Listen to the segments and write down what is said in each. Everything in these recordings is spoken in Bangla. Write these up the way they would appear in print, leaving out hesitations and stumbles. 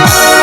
you.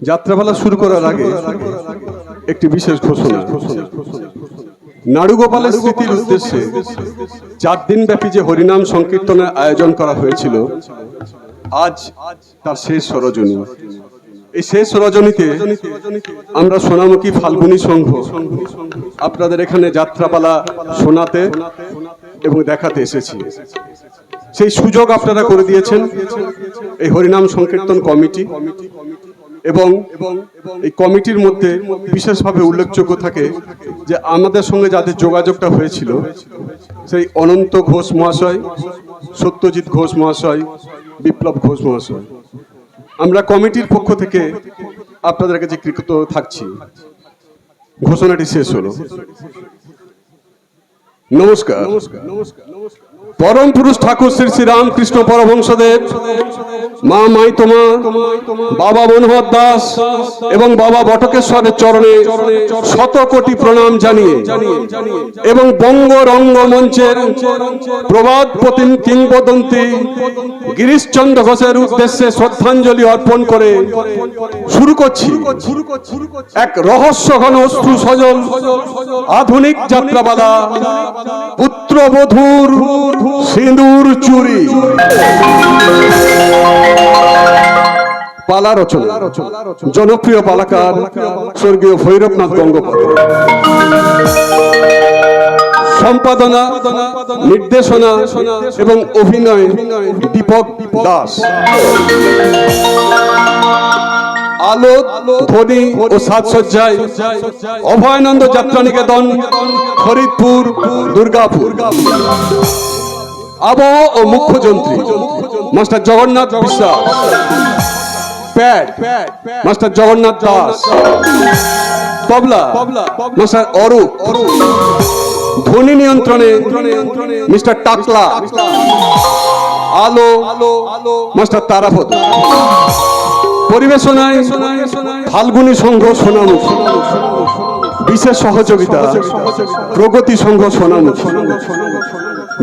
যাত্রাপালা শুরু করার আগে একটি বিশেষ ঘোষণা। নাড়ুগোপালের স্মৃতির উদ্দেশ্যে 4 দিন ব্যাপী যে হরিনাম সংকীর্তনের আয়োজন করা হয়েছিল, আজ তার শেষ রজনী। এই শেষ রজনীতে আমরা সোনামুখী ফাল্গুনী সংঘ আপনাদের এখানে যাত্রাপালা শোনাতে এবং দেখাতে এসেছি। সেই সুযোগ আপনারা করে দিয়েছেন এই হরিনাম সংকীর্তন কমিটি, এবং এই কমিটির মধ্যে বিশেষভাবে উল্লেখযোগ্য থাকে যে আমাদের সঙ্গে যাদের যোগাযোগটা হয়েছিল, সেই অনন্ত ঘোষ মহাশয়, সত্যজিৎ ঘোষ মহাশয়, বিপ্লব ঘোষ মহাশয়। আমরা কমিটির পক্ষ থেকে আপনাদের কাছে কৃতজ্ঞ থাকছি। ঘোষণাটি শেষ হলো। নমস্কার। পরম পুরুষ ঠাকুর শ্রী শ্রী রামকৃষ্ণ পরমহংসদেব, মা মাইতমা, বাবা মনোহর দাস এবং বাবা বটকেশ্বরের চরণে 100 কোটি প্রণাম জানিয়ে এবং বঙ্গ রঙ্গমঞ্চের প্রবাদ প্রতিম কিংবদন্তি গিরিশচন্দ্র ঘোষের উদ্দেশ্যে শ্রদ্ধাঞ্জলি অর্পণ করে শুরু করছি এক রহস্যঘন অশ্রু সজল আধুনিক যাত্রাপালা, পুত্রবধূর সিঁদুর চুরি। পালা রচনা জনপ্রিয় পালাকার স্বর্গীয় ভৈরবনাথ গঙ্গোপাধ্যায়। সম্পাদনা, নির্দেশনা এবং অভিনয় দীপক দাস। আলো, ধ্বনি ও সাজসজ্জায় অভয়ানন্দ যাত্রা নিকেতন, ফরিদপুর, দুর্গাপুর। আবহ ও মুখ্য যন্ত্রী master Jagannath Biswas. Pad master Jagannath Das. Tabla master Arup. ধ্বনি নিয়ন্ত্রণে মিস্টার টাকলা। আলো মাস্টার তারাপদ। পরিবেশনায় ফাল্গুনী সংঘ সোনামুখী। বিশেষ সহযোগিতা প্রগতি সংঘ সোনামুখী।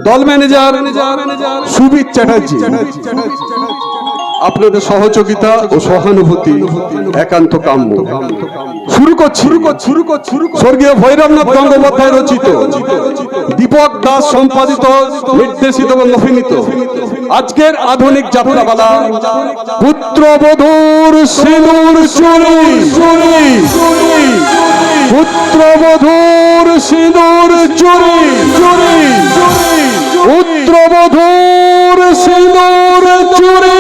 দল ম্যানেজার সুবিত চ্যাটার্জি। আপনাদের সহযোগিতা ও সহানুভূতি একান্ত কাম্য। শুরু করছি স্বর্গীয় ভৈরবনাথ গঙ্গোপাধ্যায় রচিত, দীপক দাস সম্পাদিত, নির্দেশিত এবং অভিনীত আজকের আধুনিক যাত্রাপালা পুত্রবধূর সিঁদুর চুরি। পুত্রবধূর সিঁদুর চুরি। পুত্রবধূর সিঁদুর চুরি।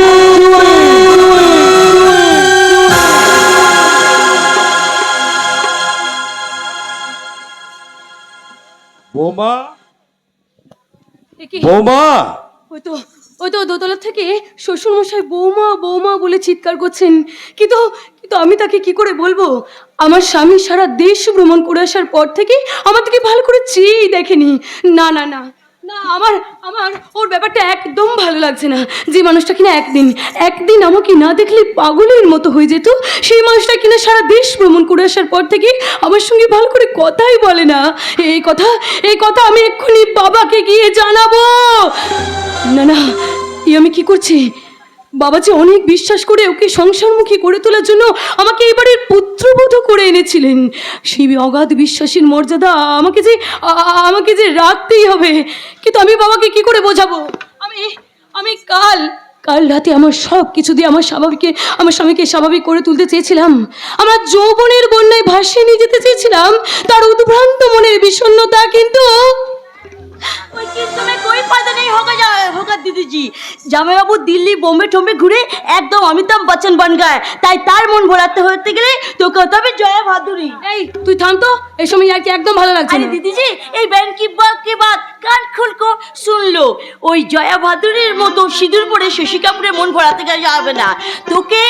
বোমা, বোমা। ওই তো দোতলা থেকে শ্বশুর মশাই বৌমা বৌমা বলে চিৎকার করছেন, কিন্তু আমি তাকে কি করে বলবো? আমার স্বামী সারা দেশ ভ্রমণ করে আসার পর থেকে আমার থেকে ভালো করে চেয়েই দেখেনি। না না না না, আমার ওর ব্যাপারটা একদম ভালো লাগছে না। যে মানুষটা কিনা একদিন আমাকে না দেখলে পাগলের মতো হয়ে যেত, সেই মানুষটা কিনা সারা দেশ ভ্রমণ করে আসার পর থেকে আমার সঙ্গে ভালো করে কথাই বলে না। এই কথা আমি এক্ষুনি বাবাকে গিয়ে জানাবো। না না, আমি কি করছি? বাবা যে অনেক বিশ্বাস করে ওকে সংসারমুখী করে তোলার জন্য আমাকে এবারের পুত্রবধূ করে এনেছিলেন, সেই অগাধ বিশ্বাসের মর্যাদা আমাকে যে রাখতেই হবে। কিন্তু আমি বাবাকে কি করে বোঝাবো? আমি কাল রাতে আমার সব কিছু দিয়ে আমার স্বামীকে স্বাভাবিক করে তুলতে চেয়েছিলাম। আমার যৌবনের বন্যায় ভাসিয়ে নিয়ে যেতে চেয়েছিলাম তার উদ্ভ্রান্ত মনের বিষণ্ণতা। কিন্তু कोई फायदा नहीं होगा दीदी जी। জামাইবাবু দিল্লি বোম্বে টম্বে ঘুরে একদম অমিতাভ বচ্চন বান গায়, তাই তার মন ভরাতে হতে গেলে তোকে হতে হবে জয়া ভাদুরী। এই তুই থাম তো, এই সময় আর কি একদম ভালো লাগছে না। दीदी जी এই ব্যান কি বাত কান খুলকো শুনলো। ওই জয়া ভাদুরীর মতো সিঁদুর পরে শশী কাপুরের মন ভরাতে গেলে যাবে না। তোকে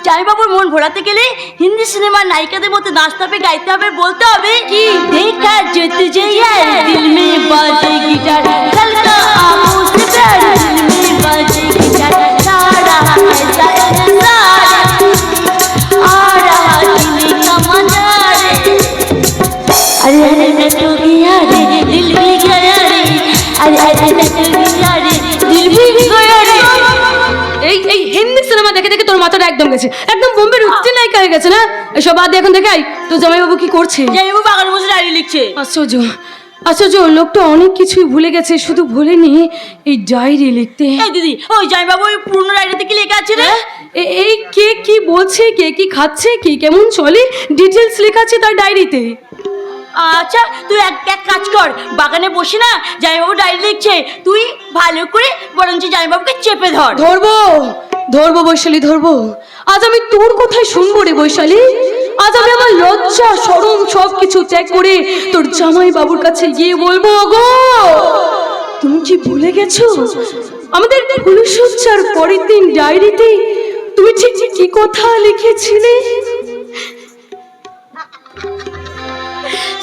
জামাইবাবুর মন ভরাতে গেলে হিন্দি সিনেমার নায়িকাদের মতো নাচতে হবে, গাইতে হবে, বলতে হবে কি দেখা যে তুঝে यार दिल में बाजे गिटार कल का आंखों से प्यार दिल में बाजे गिटार सारा ऐसा आ रहा दिल का मजा रे। अरे नटू गया रे दिल भी गया रे। अरे नटू गया रे दिल भी गया रे। এই হিন্দি সিনেমা দেখে দেখে তোর মাথা মাথাটা একদম গেছে, একদম বোম্বের উঠতে নায়িকা হয়ে গেছে না। এসব বাদ দিয়ে এখন দেখাই তো জামাইবাবু কি করছে। জামাইবাবু বাগানে বসে ডায়েরি লিখছে। আশ্চর্য আশ্চর্য, লোকটা অনেক কিছুই ভুলে গেছে, শুধু ভুলেনি এই ডায়েরি লিখতে। এই দিদি, ওই জামাইবাবু ওই পুরনো ডায়েরিতে কি লেখা আছে রে? এই কে কি বলছে, কে কি খাচ্ছে, কে কেমন চলে, ডিটেলস লেখা আছে তার ডায়েরিতে। আচ্ছা তুই এক এক কাজ কর, বাগানে বসে না জামাইবাবু ডায়েরি লিখছে, তুই ভালো করে বরঞ্চ জামাইবাবুকে চেপে ধর। ধরবো ধরবো বৈশালী, ধরবো। আজ আমি তোর কথাই শুনবো রে বৈশালী। আজ আমি আমার লজ্জা শরম সব কিছু ত্যাগ করে তোর জামাই বাবুর কাছে গিয়ে বলবো, গো তুমি কি ভুলে গেছো আমাদের ফুলসজ্জার পরের দিন ডায়েরিতে তুমি ঠিক কি কথা লিখেছিলে।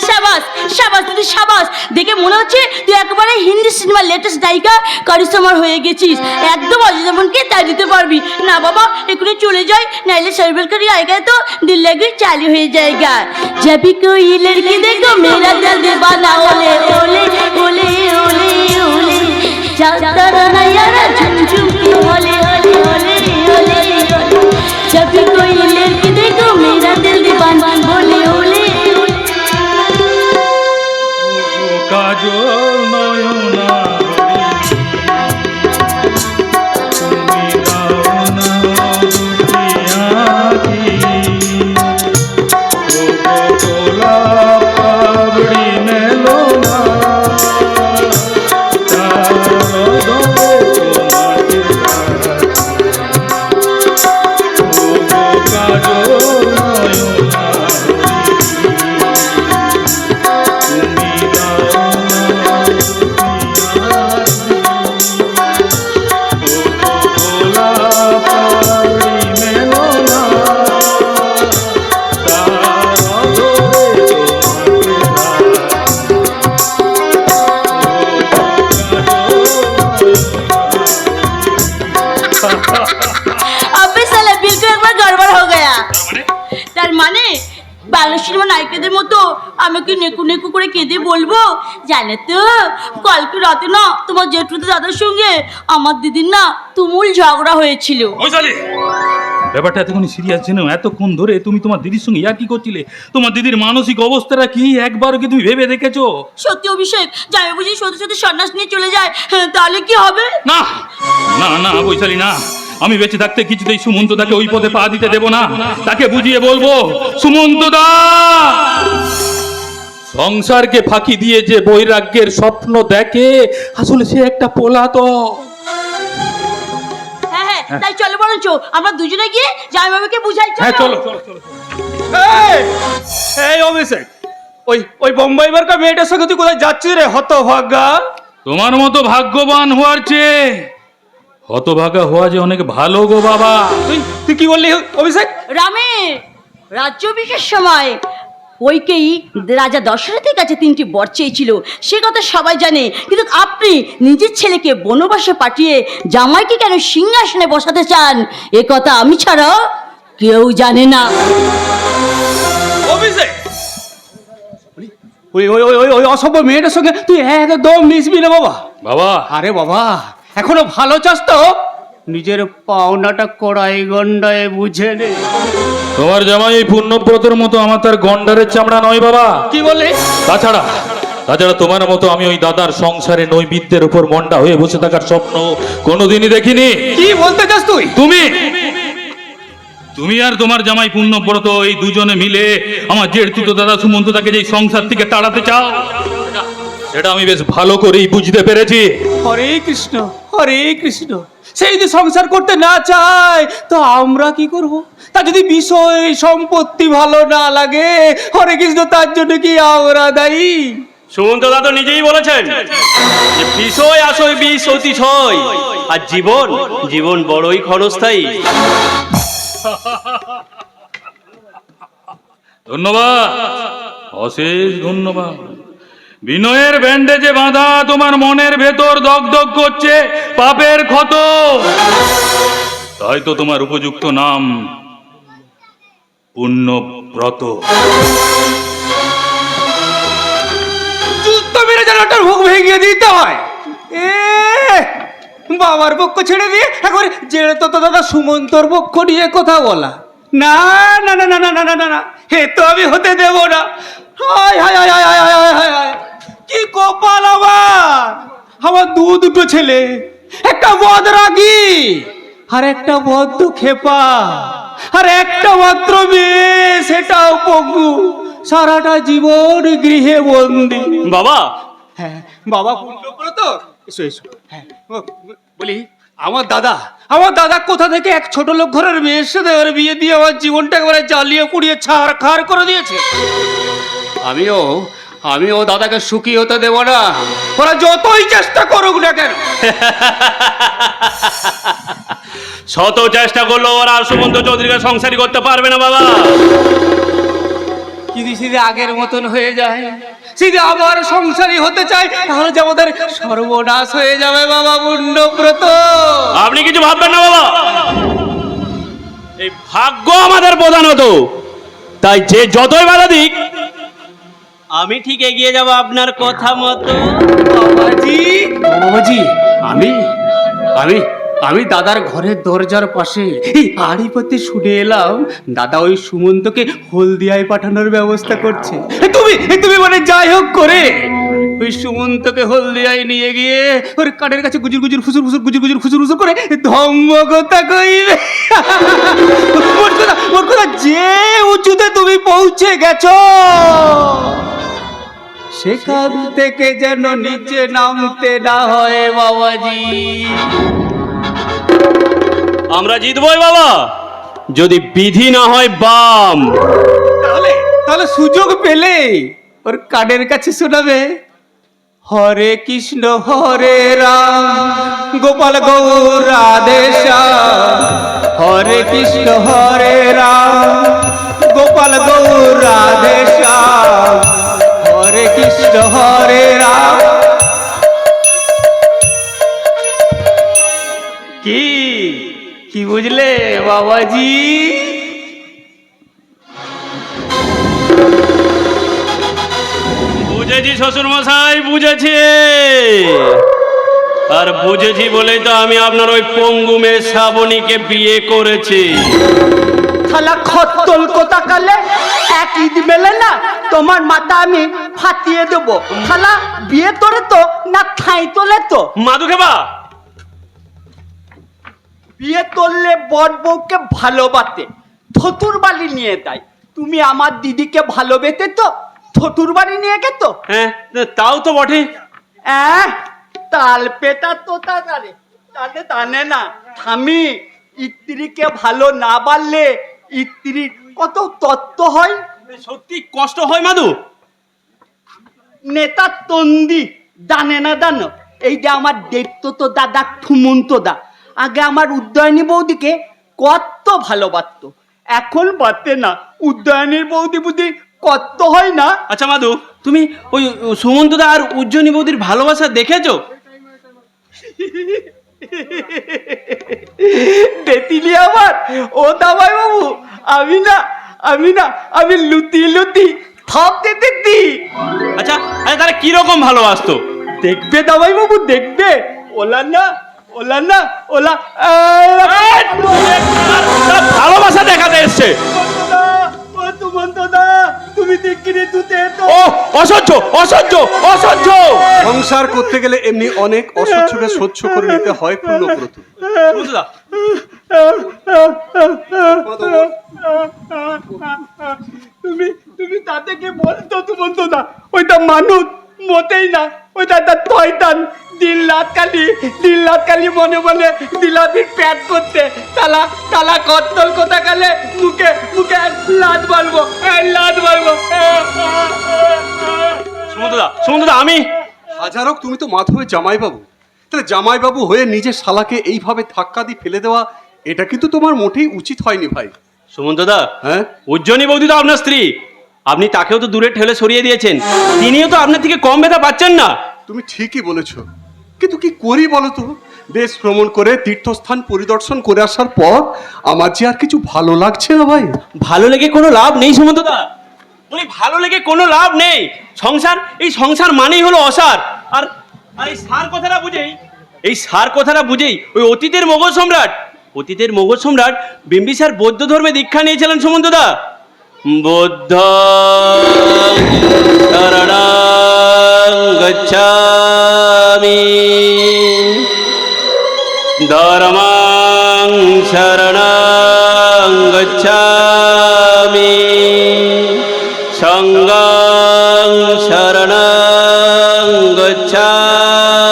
শাবাস শাবাস দিদি শাবাস, দেখে মনে হচ্ছে তুই একেবারে হিন্দি সিনেমার লেটেস্ট নায়িকা কারিশমার হয়ে গেছিস। একদম অজিতামনকে তাই দিতে পারবি না বাবা, এখানে চলে যাই, নাইলে সার্ভেল করি আएगा तो दिल लगे चालू हो जाएगा। जब भी कोई लड़की देखो मेरा दिल दीवाना ओले ओले ओले ओले ओले, चलता रहना यारा झुम झुम के ओले ओले ओले ओले ओले, जब भी कोई लड़की देखो मेरा दिल दीवाना ओले ओले। কাজল নয়না তুমি দাও না দুটিয়াকি, ও গোলা পাবড়ি মেলো না, তার দোলে তোমাকে ও কাজল নয়না তুমি দাও अबे साला बिल्कुल एक बार गड़बड़ हो गया। তার মানে বাংলা সিনেমা নায়িকাদের মতো আমাকে নেকু নেকু করে কেঁদে বলবো, জানো তো কালকে রাতে না তোমার জেঠুদের দাদার সঙ্গে আমার দিদির না তুমুল ঝগড়া হয়েছিল। ব্যাপারটা এতক্ষণ সিরিয়াস ছিল, এতক্ষণ ধরে তুমি তোমার দিদির সঙ্গে ইয়া কি করছিলে? তোমার দিদির মানসিক অবস্থাটা কি একবারও কি তুমি ভেবে দেখেছো? সত্যি অভিষেক, জামাই বুঝি সত্যি সত্যি সন্ন্যাস নিয়ে চলে যায়, তাহলে কি হবে? না না না বৈশালী না, আমি বেঁচে থাকতে কিছুতেই সুমন্ত তাকে ওই পথে পা দিতে দেব না। তাকে বুঝিয়ে বলবো, সুমন্ত দা সংসারকে ফাঁকি দিয়ে যে বৈরাগ্যের স্বপ্ন দেখে আসলে সে একটা পলাতক। হ্যাঁ হ্যাঁ, তাই চলো বরঞ্চ আমরা দুজনে গিয়ে জামাইবাবুকে বুঝাই। হ্যাঁ চলো। এই অভিষেক, ওই ওই বোম্বাই বারকা মেয়েটার সঙ্গে তুই কোথায় যাচ্ছিস রে হতভাগা? তোমার মতো ভাগ্যবান হওয়ার চেয়ে হতভাগা হওয়া যে অনেক ভালো গো বাবা। তুই কি বললি অভিষেক? রামের রাজ্যাভিষেকের সময় ওইকেই রাজা দশরথের কাছে 3টি বর চেয়েছিল, সে কথা সবাই জানে, কিন্তু আপনি নিজের ছেলেকে বনবাসে পাঠিয়ে জামাইকে কেন সিংহাসনে বসাতে চান এ কথা আমি ছাড়া কেউ জানে না। অভিষেক, ওই ওই ওই ওই অসভ্য মেয়েটার সঙ্গে তুই একদম মিশবি না বাবা। বাবা আরে বাবা, এখনো ভালো চাস তো নিজের পাওনাটা কড়াই গন্ডায় বুঝে নে। তোমার জামাই এই পুণ্যব্রতর মতো আমার তার গন্ডারের চামড়া নয় বাবা। কি বললি? তাছাড়া তোমার মতো আমি ওই দাদার সংসারে নৈবিদ্যের উপর মন্ডা হয়ে বসে থাকার স্বপ্ন কোনোদিনই দেখিনি। কি বলতে চাস তুই? তুমি আর তোমার জামাই পুণ্যব্রত এই দুজনে মিলে আমার জেঠতুত দাদা সুমন্ত তাকে যে সংসার থেকে তাড়াতে চাও, সেটা আমি বেশ ভালো করেই বুঝতে পেরেছি। হরে কৃষ্ণ হরে কৃষ্ণ। সেই যদি সংসার করতে না চায় তো আমরা কি করব? তা যদি বিষয় সম্পত্তি ভালো না লাগে, হরে কৃষ্ণ, তার জন্য কি আমরা দায়ী? সুমন্ত দাদা নিজেই বলেছেন যে বিষয় আসয় বিষ অতিশয়, আর জীবন জীবন বড়ই ক্ষণস্থায়ী। ধন্যবাদ, অশেষ ধন্যবাদ। বিনয়ের ব্যান্ডেজে বাঁধা তোমার মনের ভেতর দগদগ করছে পাপের ক্ষত, তাই তো তোমার উপযুক্ত নাম পুণ্যব্রত। যুদ্ধ মেরে যেন ওটার ভোগ ভেঙে দিতে হয়। বাবার পক্ষ ছেড়ে দিয়ে এখন জেঠু তো দাদা সুমন্তর পক্ষ নিয়ে কথা বলা, না না না না না না না না না, হে তো আমি হতে দেব না। হায় হায় হায় হায় হায় হায় হায় হায়, কি কপাল আমার দুটো ছেলে, একটা বদরাগী আর একটা বদ্ধ খেপা, আর একটা মাত্র মেয়ে, সেটাও পঙ্গু, সারাটা জীবন গৃহে বন্দি। বাবা, হ্যাঁ বাবা পুণ্যব্রত, এসো এসো। হ্যাঁ বলি, আমার দাদা কোথা থেকে এক ছোট লোক ঘরের মেয়ের সাথে ওর বিয়ে দিয়ে আমার জীবনটা একেবারে জ্বালিয়ে পুড়িয়ে ছাড়খাড় করে দিয়েছে। আমিও দাদাকে সুখী হতে দেব না, ওরা যতই চেষ্টা করুক না কেন। শত চেষ্টা করলো ওরা আর সুমন্ত চৌধুরীকে সংসারী করতে পারবে না বাবা। যদি সিধে আগের মতন হয়ে যায়, সিধে আবার সংসারী হতে চাই, তাহলে যে আমাদের সর্বনাশ হয়ে যাবে বাবা পুণ্যব্রত। আপনি কিছু ভাববেন না বাবা, এই ভাগ্য আমাদের প্রধানত, তাই যে যতই বাধা দিক আমি ঠিক এগিয়ে যাব আপনার কথা মতো। বাবাজি, আমি দাদার ঘরের দরজার পাশে এই আড়িপথে শুনে এলাম দাদা ওই সুমন্তকে হলদিয়ায় পাঠানোর ব্যবস্থা করছে। তুমি মানে যাই হোক করে ওই সুমন্তকে হলদিয়ায় নিয়ে গিয়ে ওর কানের কাছে গুজুর গুজুর ফুসুর ফুসুর গুজুর গুজুর ফুসুর ফুসুর করে ধম্মকতা কইবে। ওর কথা যে উঁচুতে তুমি পৌঁছে গেছো, সেখান থেকে যেন নিচে নামতে না হয় বাবাজি। আমরা জিতবই বাবা, যদি বিধি না হয় বাম। তাহলে সুযোগ পেলে ওর কানের কাছে শোনাবে, হরে কৃষ্ণ হরে রাম গোপাল গৌর রাধে শ্যাম, হরে কৃষ্ণ হরে রাম গোপাল গৌর রাধে শ্যাম, হরে কৃষ্ণ হরে রাম। কি বুঝলে বাবাজি? বুঝেছি শ্বশুর মশাই, বুঝেছি। আর বুঝেছি বলেই তো আমি আপনার ওই পঙ্গু মেয়ে শ্রাবণীকে বিয়ে করেছি। শালা খত্তল কোথা কালে এক ঈদ মেলে না, তোমার মাথা আমি ফাটিয়ে দেবো। শালা বিয়ে তোরে তো না ঠাঁই তোলে তো? মাদুকে বা বিয়ে করলে বর বউকে ভালোবাসে, ধতুর বাড়ি নিয়ে দেয়। তুমি আমার দিদিকে ভালোবেসে তো ধতুর বাড়ি নিয়ে গেছো। হ্যাঁ, তাও তো বটে। তাল পেটা তো তারে তাহলে টানে না। স্বামী স্ত্রীকে ভালো না বাড়লে স্ত্রীর কত তত্ত্ব হয়। সত্যি কষ্ট হয় মাদু। নেতা তন্দি জানে না জানো, এই যে আমার দেখতো তো দাদা ঠুমন্ত দা, আগে আমার উদয়নী বৌদিকে কত ভালোবাসতো, এখন বাতে না। উদয়নীর বৌদি বুদ্ধি কত হয় না। আচ্ছা মাদু, তুমি ওই সুমন্তদা আর উজ্জয়িনী বৌদির ভালোবাসা দেখেছো? দেতিলি আমার ও দাবাই বাবু, আমি লুতি থাপ দিতে। আচ্ছা তারা কিরকম ভালোবাসতো? দেখবে দাবাই বাবু, দেখবে। ওলা ভালোবাসা দেখাতে এসছে। তুমি দেখিনি তুতে তো। ও অসহ্য। সংসার করতে গেলে এমনি অনেক অসহ্যকে সহ্য করে নিতে হয় পূর্ণব্রত। তুমি তাদেরকে বলতো তুমন্ত না, ওইটা মানুষ মতেই না, ওইটা তার শয়তান। দিন রাত কালি মনে মনে দিলাপির প্যাট করতে, তালা কত্তল কোথা গেলে মুখে লাদ মারবো। সুমন্তদা আমি হাজারক তুমি তো মাধবের জামাইবাবু, তাহলে জামাইবাবু হয়ে নিজের শালাকে এইভাবে ধাক্কা দিয়ে ফেলে দেওয়া, এটা কিন্তু তোমার মোটেই উচিত হয়নি ভাই। সুমন্তদা, হ্যাঁ, উজ্জয়িনী বৌদি তো আপনার স্ত্রী, আপনি তাকেও তো দূরে ঠেলে সরিয়ে দিয়েছেন, তিনিও তো আপনার থেকে কম ব্যথা পাচ্ছেন না। তুমি ঠিকই বলেছ, কিন্তু কি করি বলো তো? দেশ ভ্রমণ করে তীর্থস্থান পরিদর্শন করে আসার পর আমার যে আর কিছু ভালো লাগছে না ভাই। ভালো লেগে কোনো লাভ নেই সুমন্তদা, ভালো লেগে কোনো লাভ নেই। সংসার মানেই হলো অসার। আর এই সার কথাটা বুঝেই এই সার কথাটা বুঝেই ওই অতীতের মোগল সম্রাট বিম্বিসার বৌদ্ধ ধর্মে দীক্ষা নিয়েছিলেন সুমন্তদা। বৌদ্ধ শরণাং গচ্ছামি ধর্মাং শরণাং গচ্ছামি সংঘাং শরণাং গচ্ছামি।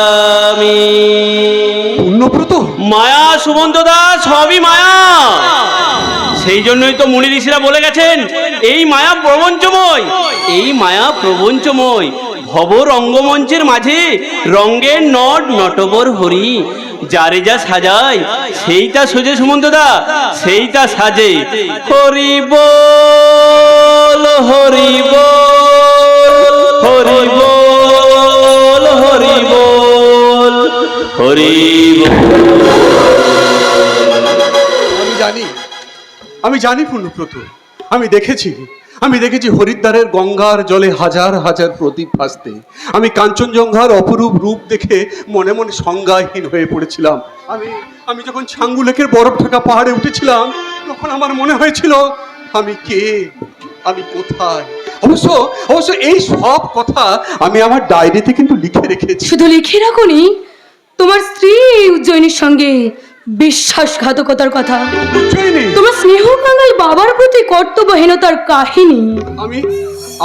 পুণ্যব্রত, মায়া সুমন্তদা, সবই মায়া। সেই জন্যই তো মুনি ঋষিরা বলে গেছেন এই মায়া প্রপঞ্চময়। ভব রঙ্গমঞ্চের মাঝে রঙ্গের নটবর হরি, যারে যা সাজায় সেইটা সোজে সুমন্তদা, সেইটা সাজে। হরি বল হরি বল হরি বল হরি বল হরি বল। আমি জানি পুণ্যব্রত, আমি দেখেছি হরিদ্বারের গঙ্গার জলে হাজার হাজার প্রদীপ ভাসতে। আমি কাঞ্চনজঙ্ঘার অপরূপ রূপ দেখে মনে মনে সংজ্ঞাহীন হয়ে পড়েছিলাম। আমি যখন ছাঙ্গু লেকের বরফ ঢাকা পাহাড়ে উঠেছিলাম, তখন আমার মনে হয়েছিল আমি কে, আমি কোথায়। অবশ্য এই সব কথা আমি আমার ডায়েরিতে কিন্তু লিখে রেখেছি। শুধু লিখে রাখুনি, তোমার স্ত্রী এই উজ্জয়িনীর সঙ্গে বিশ্বাসঘাতকতার কথা, উজ্জয়িনী, তোমার স্নেহ কাঙ্গাল বাবার প্রতি কর্তব্যহীনতার কাহিনী।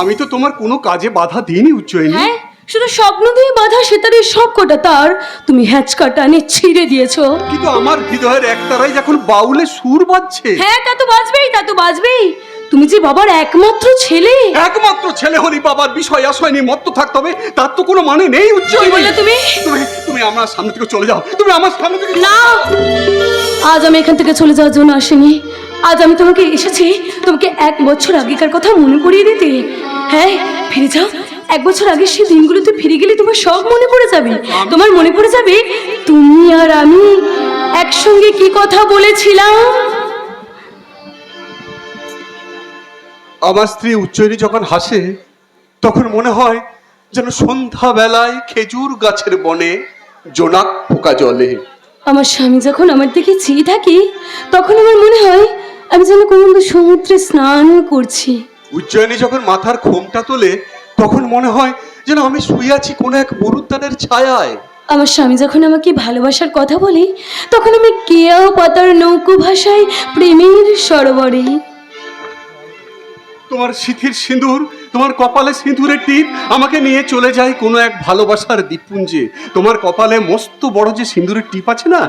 আমি তো তোমার কোনো কাজে বাধা দিইনি উজ্জয়িনী। হ্যাঁ, শুধু স্বপ্ন দিয়ে বাধা সেতারের সব কটা তার তুমি হ্যাঁচকা টানে ছিঁড়ে দিয়েছো। কিন্তু আমার হৃদয়ের একতারাই যখন বাউলে সুর বাজছে। হ্যাঁ, তা তো বাজবেই। তুমি যে বাবার একমাত্র ছেলে হলি বাবার বিষয় আশয় নিয়ে মত্ত থাকতে হবে, তার তো কোনো মানে নেই উজ্জয়িনী। কি বললে তুমি? তুমি আমার সামনে থেকে চলে যাও, তুমি আমার সামনে থেকে না, আজ আমি এখান থেকে চলে যাওয়ার জন্য আসিনি। আজ আমি তোমাকে এসেছি তোমাকে 1 বছর আগেকার কথা মনে করিয়ে দিতে। হ্যাঁ, ফিরে যাও। 1 বছর আগে সেই দিনগুলোতে ফিরে গেলে তোমার সব মনে পড়ে যাবে। তোমার মনে পড়ে যাবে তুমি আর আমি একসঙ্গে কি কথা বলেছিলাম। আমার স্ত্রী উজ্জয়িনী যখন হাসে, তখন মনে হয় যেন সন্ধ্যা বেলায় খেজুর গাছের বনে জোনাক পোকা জ্বলে। আমার স্বামী যখন আমার দিকে চেয়ে থাকে, তখন আমার মনে হয় আমি যেন কোনো সমুদ্রে স্নান করছি। উজ্জয়িনী যখন মাথার ঘোমটা তোলে, তখন মনে হয় যেন আমি শুয়ে আছি কোনো এক মরুদ্যানের ছায়ায়। আমার স্বামী যখন আমাকে ভালোবাসার কথা বলে, তখন আমি কেয়াও পাতার নৌকো ভাষায় প্রেমের সরোবরে। তোমার সিঁথির সিঁদুর, তোমার কপালে সিঁদুরের টিপ আমাকে নিয়ে চলে যায় কোনো এক ভালোবাসার দ্বীপপুঞ্জে। তোমার কপালে মস্ত বড় যে সিঁদুরের টিপ আছে না,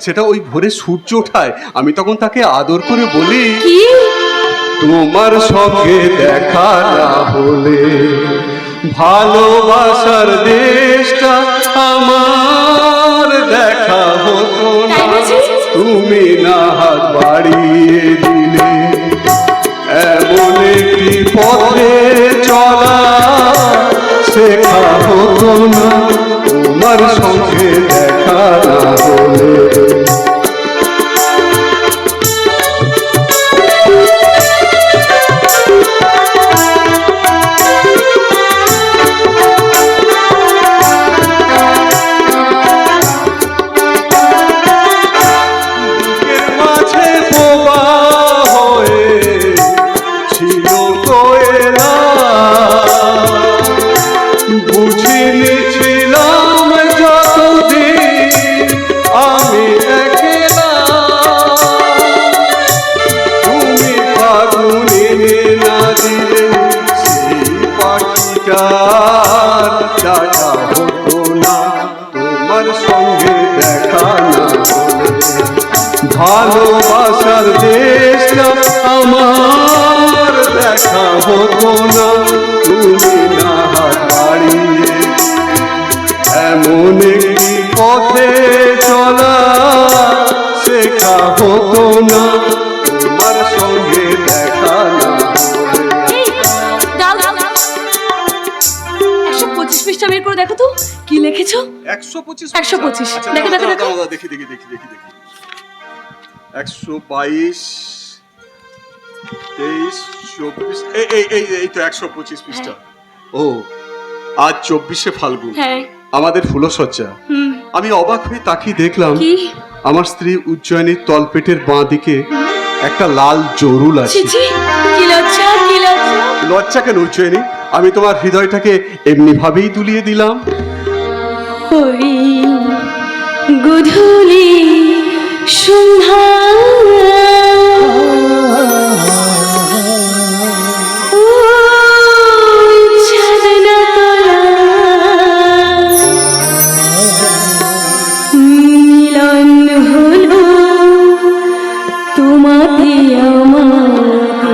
সেটা ওই ভোরে সূর্য ওঠায়। আমি তখন তাকে আদর করে বলি, কি তোমার সঙ্গে দেখা না হলে ভালোবাসার দেশটা আমার দেখা হতো না। তুমি না হাত বাড়িয়ে দিলে, এমন একটি পথে চলা শেখা হতো না তোমার সঙ্গে দেখা না হলে। ভালোবাসার দেশটা আমার দেখা হতো না তুমি না হাত বাড়িয়ে, এমন একটি পথে চলা শেখা হতো না তোমার সঙ্গে দেখা না হলে। 125 পৃষ্ঠা বের করে দেখো তো কি লিখেছো। 125 দেখো দেখি 122 23 24 এই তো 125 পৃষ্ঠা। ও, আজ 24শে ফাল্গুন। হ্যাঁ, আমাদের ফুলসজ্জা। আমি অবাক হয়ে তাকিয়ে দেখলাম কি? আমার স্ত্রী উজ্জয়িনীর তলপেটের বাঁ দিকে একটা লাল জরুল আছে। ছিছি, কি লজ্জা, কি লজ্জা। লজ্জা কেন উজ্জয়িনী? আমি তোমার হৃদয়টাকে এমনি ভাবেই দুলিয়ে দিলাম। ওই গধূলি সন্ধ্যা ওই ছাদনা তলা মিলন হলো তোমাতে আমাতে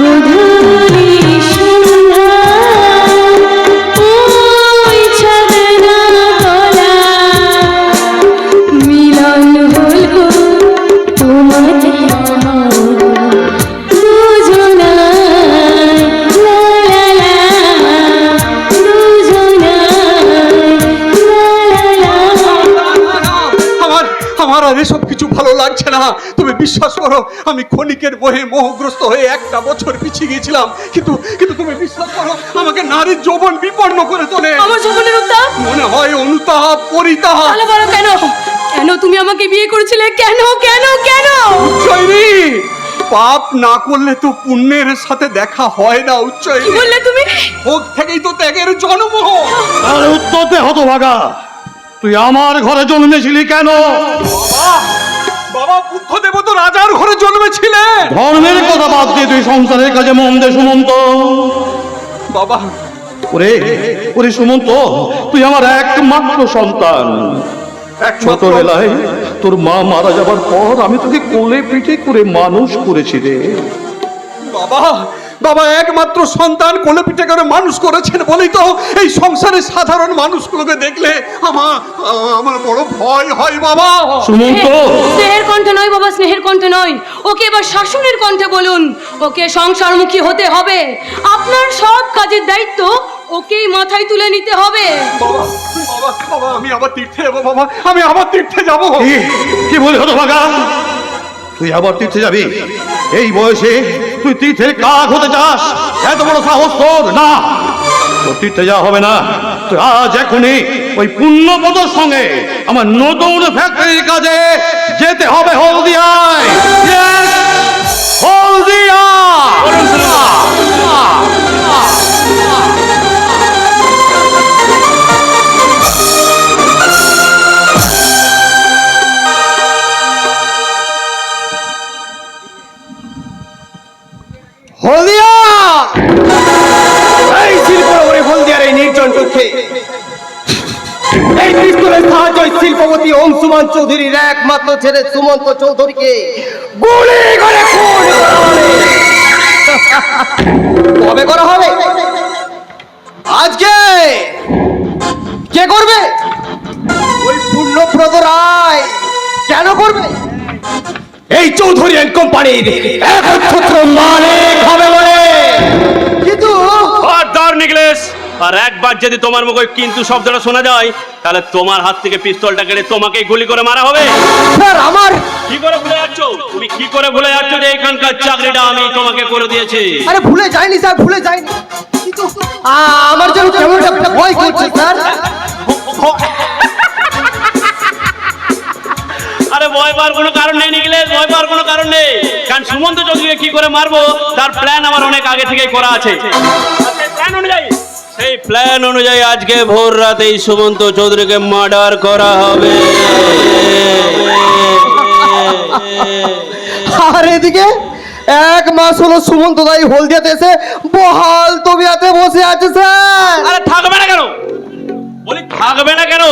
গধূলি সন্ধ্যা ওই ছাদনা তলা মিলন হলো তোমাতে আমাতে দুজনায় আমার আর এসব কিছু ভালো লাগছে না। তুমি বিশ্বাস করো, আমি ক্ষণিকের মোহে মোহগ্রস্ত হয়ে একটা বছর পিছিয়ে গিয়েছিলাম, কিন্তু কিন্তু তুমি বিশ্বাস করো, আমাকে নারীর যৌবন বিপন্ন করে তোলে। আমার যৌবনের উত্তাপ মনে হয় অনুতাপ, পরিতাপ। তাহলে বলো কেন, কেন তুমি আমাকে বিয়ে করেছিলে? কেন কেন কেন? উজ্জয়িনী, পাপ না করলে তো পুণ্যের সাথে দেখা হয় না। কি উজ্জয়িনী, বললে তুমি? ভোগ থেকেই তো ত্যাগের জন্ম। তার উত্তর দে হতভাগা, তুই আমার ঘরে জন্মেছিলি কেন? বাবা বুদ্ধদেব তো রাজার ঘরে জন্মেছিলেন। ধর্মের কথা বাদ দিয়ে তুই সংসারের কাজে মন দে সুমন্ত। বাবা, ওরে ওরে সুমন্ত, তুই আমার একমাত্র সন্তান। ছোটবেলায় তোর মা মারা যাবার পর আমি তোকে কোলে পিঠে করে মানুষ করেছি রে। বাবা, বাবা একমাত্র সন্তান কোলে পিঠে করে মানুষ করেছেন বলেই তো এই সংসারের সাধারণ মানুষগুলোকে দেখলে আমার বড় ভয় হয় বাবা। সুমন্ত, স্নেহের কণ্ঠে নয় বাবা, স্নেহের কণ্ঠে নয়, ওকে এবার শাসনের কণ্ঠে বলুন। ওকে সংসারমুখী হতে হবে। আপনার সব কাজের দায়িত্ব ওকেই মাথায় তুলে নিতে হবে। বাবা, বাবা, বাবা, আমি আবার তীর্থে যাবো বাবা, আমি আবার তীর্থে যাবো। কি বলি হতভাগা, তুই আবার তীর্থে যাবি? এই বয়সে তুই তীর্থের কাক হতে চাস? এত বড় সাহস তোর! না, তোর তীর্থে যাওয়া হবে না। তুই আজ এখনই ওই পুণ্যপদর সঙ্গে আমার নতুন ফ্যাক্টরির কাজে যেতে হবে হলদিয়ায়। হলদিয়া! হলদিয়া! এই শিল্পনগরে হলদিয়ার এই নির্জন চোখে এই পিস্তলের সাহায্যে শিল্পপতি অংশুমান চৌধুরীর একমাত্র ছেলে সুমন্ত চৌধুরীকে গুলি করে খুন করা হবে। কবে করা হবে? আজকে। কে করবে? ওই পূর্ণব্রত রায়। কেন করবে? এই চৌধুরী এন্ড কোম্পানির একমাত্র মালিক হবে বলে। কিন্তু খবরদার নিখিলেশ, আর একবার যদি তোমার মুখে কিন্তু শব্দটা শোনা যায়, তাহলে তোমার হাত থেকে পিস্তলটা কেড়ে তোমাকে গুলি করে মারা হবে। স্যার আমার কি করে ভুলে যাচ্ছ? তুমি কি করে ভুলে যাচ্ছ যে এখানকার চাকরিটা আমি তোমাকে করে দিয়েছি? আরে ভুলে যাইনি স্যার, ভুলে যাইনি, কিন্তু আমার যেন কেমন একটা ভয় করছে স্যার। আরে ভয় পাওয়ার কোনো কারণ নেই নিখিলেশ, ভয় পাওয়ার কোনো কারণ নেই। কারণ সুমন্ত চৌধুরীকে কি করে মারবো তার প্ল্যান আমার অনেক আগে থেকেই করা আছে। সেই প্ল্যান অনুযায়ী আজকে ভোর রাতেই সুমন্ত চৌধুরীকে মার্ডার করা হবে। আর এদিকে 1 মাস হলো সুমন্ত দাই হলদিয়াতে এসে বহাল তবিয়াতে বসে আছে স্যার। আরে থাকবে না কেন? বলি থাকবে না কেন?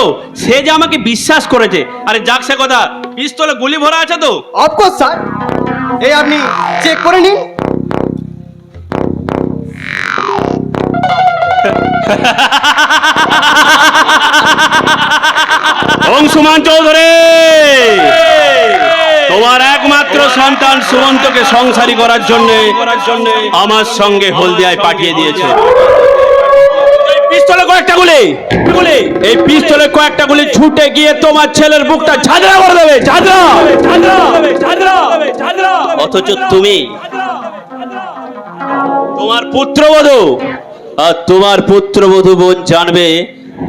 সে যে আমাকে বিশ্বাস করেছে। আরে যাক সে কথা, পিস্তলে গুলি ভরা আছে তো? অফকোর্স স্যার, এই আপনি চেক করে নিন। অংশুমান চৌধুরী, তোমার একমাত্র সন্তান সুমন্তকে সংসারী করার জন্য আমার সঙ্গে হলদিয়ায় পাঠিয়ে দিয়েছে। পিস্তলে কয়েকটা গুলি, এই পিস্তলে কয়েকটা গুলি ছুটে গিয়ে তোমার ছেলের বুকটা ঝাঁঝরা করে দেবে, ঝাঁঝরা। অথচ তুমি, তোমার পুত্রবধূ আর তোমার পুত্রবধূ বোন জানবে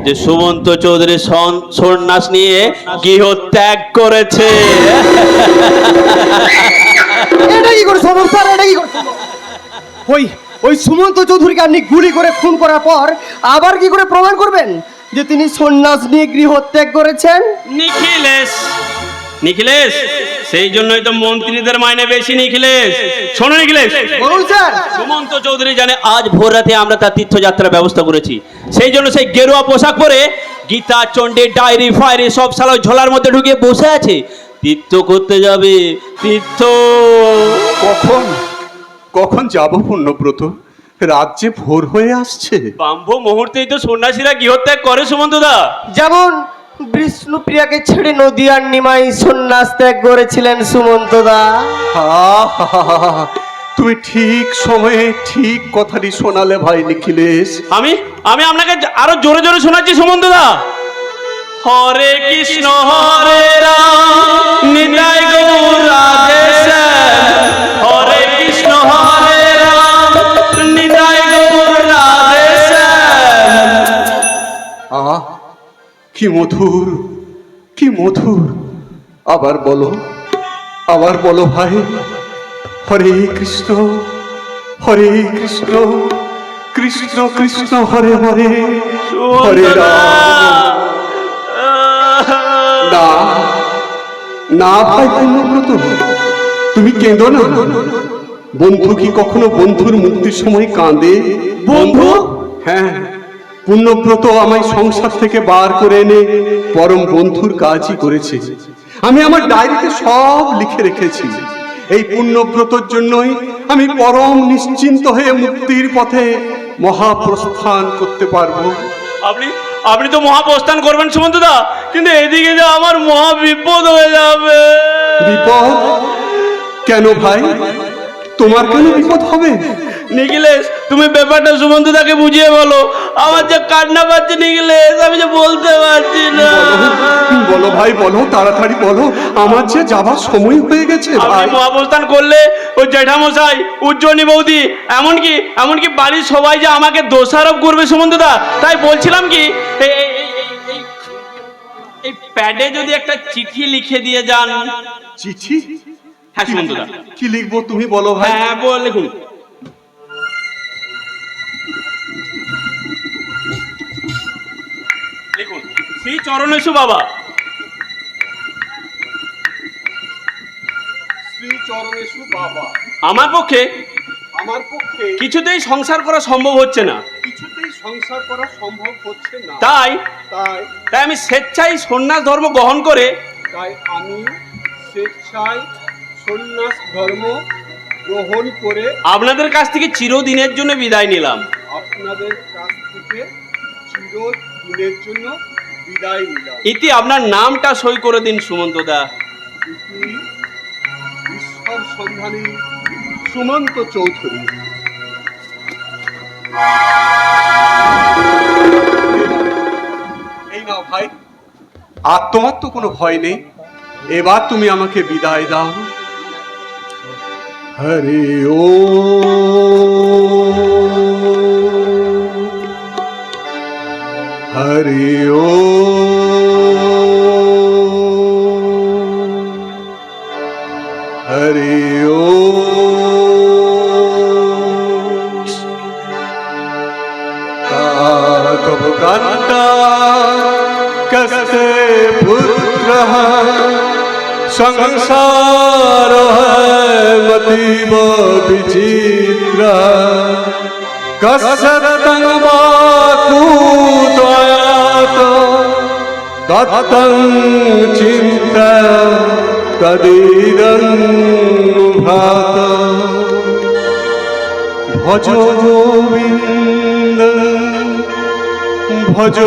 যে সুমন্ত চৌধুরী সন্ন্যাস নিয়ে গৃহ ত্যাগ করেছে। এটা কি করে সম্ভব স্যার? এটা কি করে সম্ভব? ওই সুমন্ত চৌধুরীকে আপনি গুলি করে খুন করার পর আবার কি করে প্রমাণ করবেন যে তিনি সন্ন্যাস নিয়ে গৃহত্যাগ করেছেন? নিখিলেশ, সেই জন্যই তো মন্ত্রীদের মাইনে বেশি। নিখিলেশ শোনো, নিখিলেশ বলুন স্যার। সুমন্ত চৌধুরী জানে আজ ভোর রাতে আমরা তার তীর্থযাত্রার ব্যবস্থা করেছি। সেই জন্য সেই গেরুয়া পোশাক পরে গীতা, চণ্ডী, ডায়েরি ফায়েরি সব সালা ঝোলার মধ্যে ঢুকিয়ে বসে আছে। তীর্থ করতে যাবে, তীর্থ। কখন যাব পূর্ণব্রত? রাত যে ভোর হয়ে আসছে। ব্রাহ্ম মুহূর্তেই তো সন্ন্যাসীরা গৃহত্যাগ করে সুমন্তদা। যেমন বিষ্ণুপ্রিয়াকে ছেড়ে নদিয়ার নিমাই সন্ন্যাস ত্যাগ করেছিলেন সুমন্তদা। তুমি ঠিক সময়ে ঠিক কথাটি শোনালে ভাই নিখিলেশ। আমি আপনাকে আরো জোরে জোরে শোনাচ্ছি সুমন্তদা। হরে কৃষ্ণ হরে রাম নিতাই গৌর রাধে শ্যাম। হরে কৃষ্ণ হরে রাম নিতাই গৌর রাধে শ্যাম। কি মধুর, কি মধুর। আবার বলো ভাই। হরে কৃষ্ণ কৃষ্ণ কৃষ্ণ হরে হরে, হরে রাম। না ভাই পূর্ণব্রত, তুমি কেঁদো না। বন্ধু কি কখনো বন্ধুর মুক্তির সময় কাঁদে? বন্ধু? হ্যাঁ, পূর্ণব্রত আমায় সংসার থেকে বার করে এনে পরম বন্ধুর কাজই করেছে। আমি আমার ডায়েরিতে সব লিখে রেখেছি। এই পূর্ণব্রতর জন্যই আমি পরম নিশ্চিন্ত হয়ে মুক্তির পথে মহাপ্রস্থান করতে পারবো। আপনি তো মহাপ্রস্থান করবেন সুমন্তদা, কিন্তু এদিকে যে আমার মহা বিপদ হয়ে যাবে। বিপদ? কেন ভাই, তোমার কেন বিপদ হবে? নিখিলেশ, তুমি ব্যাপারটা সুমন্তদাকে বুঝিয়ে বলো। আমার যে কান্না পাচ্ছে নিখিলেশ, আমি যে বলতে পারছি না। বলো ভাই, বলো, তাড়াতাড়ি বলো। আমার যে যাবার সময় হয়ে গেছে। আপনি মহাপ্রস্থান করলে ওই জ্যাঠামশাই, উজ্জ্বনী বৌদি, এমনকি বাড়ির সবাই যে আমাকে দোষারোপ করবে সুমন্তদা। তাই বলছিলাম কি, এই প্যাডে যদি একটা চিঠি লিখে দিয়ে যান। চিঠি? হ্যাঁ সুমন্তদা। কি লিখবো তুমি বলো ভাই? হ্যাঁ লিখুন। লিখুন, শ্রী চরণেশু বাবা। শ্রী চরণেশু বাবা। আমার পক্ষে কিছুতেই কিছুতেই সংসার করা সম্ভব হচ্ছে না। কিছুতেই সংসার করা সম্ভব হচ্ছে না। তাই তাই তাই আমি স্বেচ্ছায় সন্ন্যাস ধর্ম গ্রহণ করে তাই আমি স্বেচ্ছায় সন্ন্যাস ধর্ম গ্রহণ করে আপনাদের কাছ থেকে চিরদিনের জন্য বিদায় নিলাম। আপনাদের কাছ থেকে চিরদিনের জন্য বিদায় নিলাম। ইতি আপনার নামটা সই করে দিন সুমন্ত দা। ইতি ঈশ্বর সন্ধানী সুমন্ত চৌধুরী। এই নাও ভাই, আর তোমার তো কোনো ভয় নেই, এবার তুমি আমাকে বিদায় দাও। হরি ও হরি ও হরি ও कब कांता कस्ते पुत्र संसार मतीव विचित्र कसतंग बाकूतयात तत्तं चिंता तदीदं भात भज गोविंद भज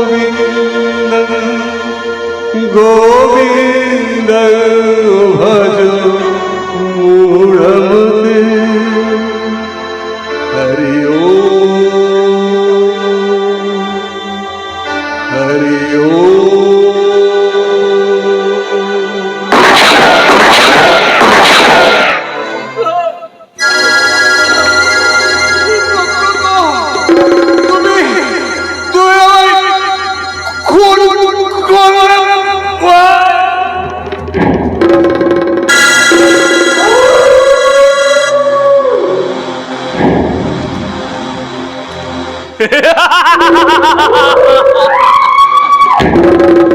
गोविंद गोविंद भज मूढ़मते हरि ओम हरि ओम।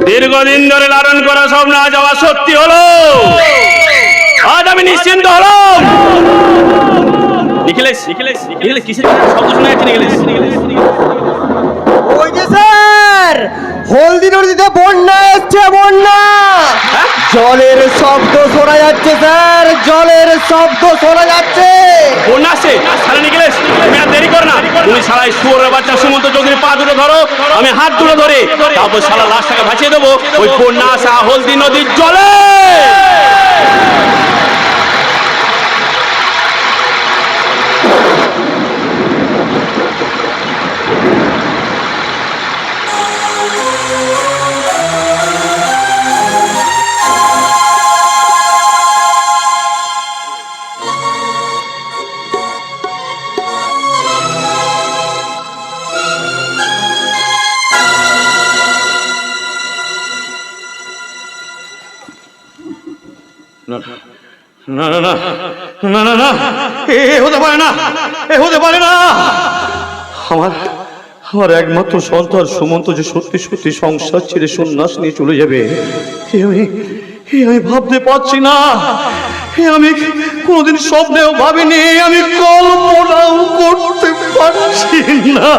দীর্ঘদিন ধরে লালন করা স্বপ্ন আজ আমার সত্যি হলো। আজ আমি নিশ্চিন্ত হলাম। নিখিলেশ নিখিলেশ নিখিলেশ কিসের শব্দ শোনা যাচ্ছে? নিখিলেশ ওই যে স্যার, হলদি নদীতে বন্যা এসছে, বন্যা। জলের শব্দ শোনা যাচ্ছে স্যার, জলের শব্দ শোনা যাচ্ছে। বন্যা আসছে। তাহলে নিখিলেশ তুমি আর দেরি করো না, তুমি সারাই শুয়োরের বাচ্চা সুমন্ত চৌধুরীর পা দুটো ধরো, আমি হাত দুটো ধরে, তারপর সারা লাশটাকে ভাসিয়ে দেবো ওই বন্যা আসা হলদি নদীর জলে। না না না না না না, এ হতে পারে না, এ হতে পারে না। আমার আমার একমাত্র সন্তান সুমন্ত যে সত্যি সত্যি সংসার ছেড়ে সন্ন্যাস নিয়ে চলে যাবে, আমি ভাবতে পারছি না। আমি কোনোদিন স্বপ্নেও ভাবিনি, আমি কল্পনাও করতে পারছি না।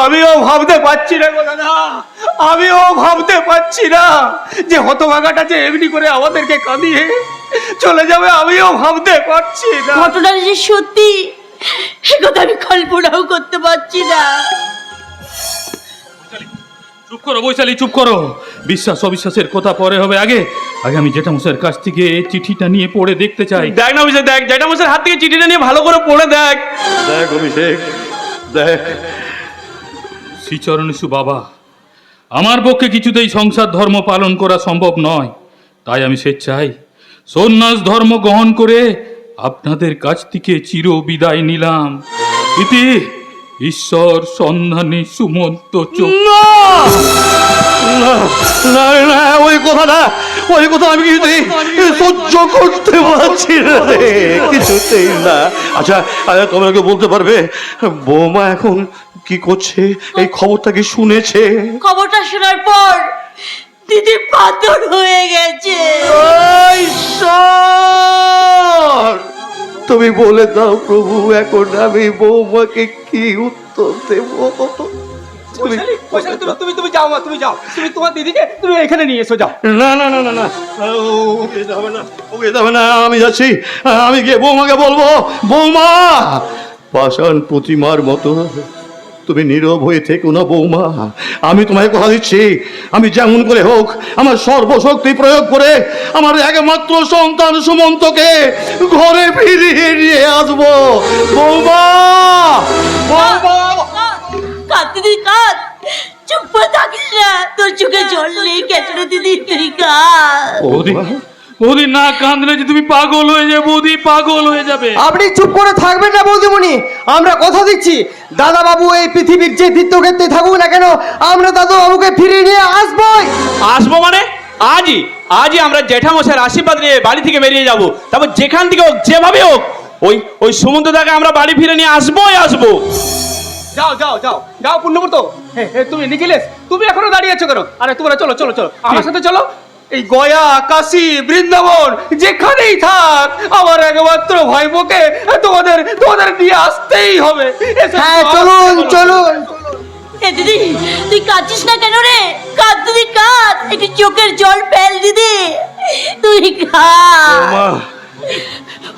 আমিও ভাবতে পারছি না গো দাদা, আমিও ভাবতে পারছি না যে হতভাগাটা যে এমনি করে আমাদেরকে কাঁদিয়ে চলে যাবে, আমিও ভাবতে পারছি না। ঘটনাটা যে সত্যি এ কথা আমি কল্পনাও করতে পারছি না। চুপ করো বৈশালী, চুপ করো। বিশ্বাস অবিশ্বাসের কথা পরে হবে, আগে আগে আমি জেঠামশাইয়ের কাছ থেকে চিঠিটা নিয়ে পড়ে দেখতে চাই। দেখ না অভিষেক, দেখ জেঠামশাইয়ের হাত থেকে চিঠিটা নিয়ে ভালো করে পড়ে দেখ। দেখ অভিষেক, দেখ। শ্রীচরণেশু বাবা, আমার পক্ষে কিছুতেই সংসার ধর্ম পালন করা সম্ভব নয়, তাই আমি স্বেচ্ছায় সন্ন্যাস ধর্ম গ্রহণ করে আপনাদের কাছ থেকে চির বিদায় নিলাম। ইতি ঈশ্বর সন্ধানী সুমন্ত ওই কথা আমি কিছুতেই সহ্য করতে পারছি না রে, কিছুতেই না। আচ্ছা আচ্ছা, তোমাকে বলতে পারবে বৌমা এখন কি করছে? এই খবরটা কি শুনেছে? খবরটা শোনার পর দিদি পাথর হয়ে গেছে। ঈশ্বর, তুমি বলে দাও প্রভু, এখন আমি বৌমাকে কি উত্তর দেব? তুমি বৈশালী, তুমি তুমি যাও মা, তুমি যাও, তুমি তোমার দিদিকে তুমি এখানে নিয়ে এসো, যাও। না না না না না, ওকে যাবে না, ওকে যাবে না, আমি যাচ্ছি। আমি গিয়ে বৌমাকে বলবো, বৌমা পাষাণ প্রতিমার মতো তুমি নীরব হয়ে থেকো না বৌমা। আমি তোমায় কথা দিচ্ছি, আমি যেমন করে হোক আমার সর্বশক্তি প্রয়োগ করে আমার একমাত্র সন্তান সুমন্তকে ঘরে ফিরিয়ে নিয়ে আসবো। বৌমা, বৌমা। কাঁদ দিদি কাঁদ, চুপ করে থাকিস না, তোর চোখে জল নেই কেন রে দিদি, তুই কাঁদ। বৌদি, বৌদি না কাঁদলে যে তুমি পাগল হয়ে যাবে বৌদি, পাগল হয়ে যাবে। আপনি চুপ করে থাকবেন না বৌদিমণি, আমরা কথা দিচ্ছি দাদা বাবু এই পৃথিবীর যে তীর্থক্ষেত্রে থাকুক না কেন, আমরা দাদা বাবুকে ফিরিয়ে নিয়ে আসবোই। আসবো মানে আজই, আজই আমরা জেঠামশাইয়ের আশীর্বাদ নিয়ে বাড়ি থেকে বেরিয়ে যাব। তারপর যেখান থেকে হোক, যেভাবে হোক, ওই সুমন্তদাকে আমরা বাড়ি ফিরে নিয়ে আসবোই আসবো। যাও যাও যাও যাও পূর্ণব্রত, তুমি নিখিলেশ, তুমি এখনো দাঁড়িয়ে আছো কেন? আরে তোমরা চলো চলো চলো আমার সাথে চলো। এই গয়া, কাশী, বৃন্দাবন যেখানেই থাক, আমার একমাত্র ভাইপোকে তোমাদের তোমাদের নিয়ে আসতেই হবে। এসো, হ্যাঁ চলুন চলুন। এ দিদি, তুই কাঁদছিস না কেন রে? কাঁদ দিদি কাঁদ, একটু চোখের জল ফেল দিদি, তুই কাঁদ।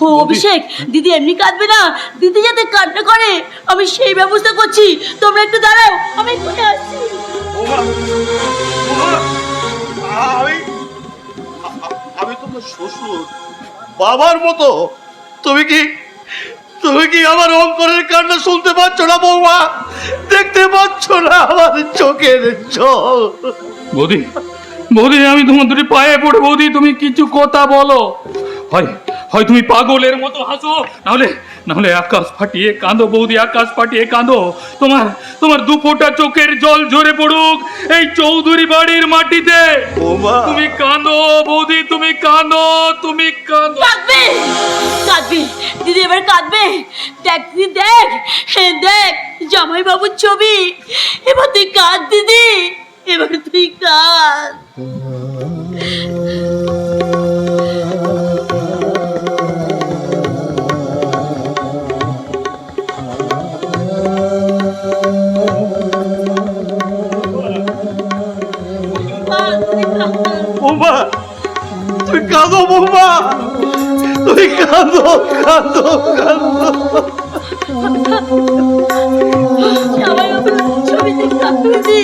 ও অভিষেক, দিদি এমনি কাঁদবে না, দিদি যাতে কান্না করে আমি সেই ব্যবস্থা করছি, তোমরা একটু দাঁড়াও, আমি এক্ষুনি আসছি। আমি তোমার শ্বশুর, বাবার মতো। তুমি কি আমার অন্তরের কান্না শুনতে পাচ্ছ না বৌমা? দেখতে পাচ্ছ না আমার চোখের জল? বৌদি, বৌদি আমি তোমার দুটি পায়ে পড়ে, বৌদি তুমি কিছু কথা বলো। হয় হয় তুমি পাগলের মতো হাসো, নাহলে আকাশ ফাটিয়ে কাঁদো বৌদি, আকাশ ফাটিয়ে কাঁদো। তোমার দু ফোঁটা চোখের জল ঝরে পড়ুক এই চৌধুরী বাড়ির মাটিতে। বৌমা, তুমি কাঁদো বৌদি, তুমি কাঁদো, তুমি কাঁদো। কাঁদবে কাঁদবে দিদি, এবার কাঁদবে। দেখ দিদি, দেখ দেখ জামাই বাবুর ছবি, এবার তুই কাঁদ দিদি, এবার তুই কাঁদ। বৌমা তুই কাঁদো, বৌমা তুই কাঁদো, কাঁদো, কাঁদো। জামাই বাবুর ছবিতে কাঁদ দিদি।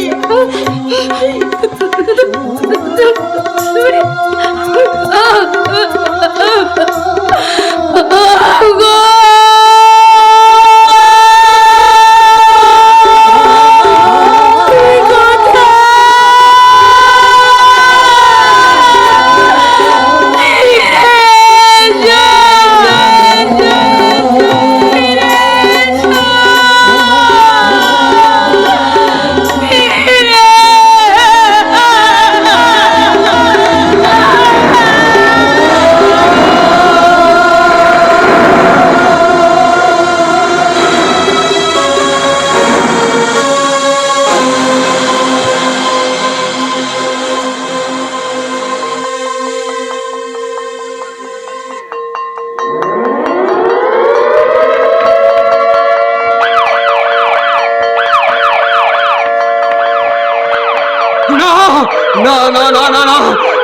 না না না না না,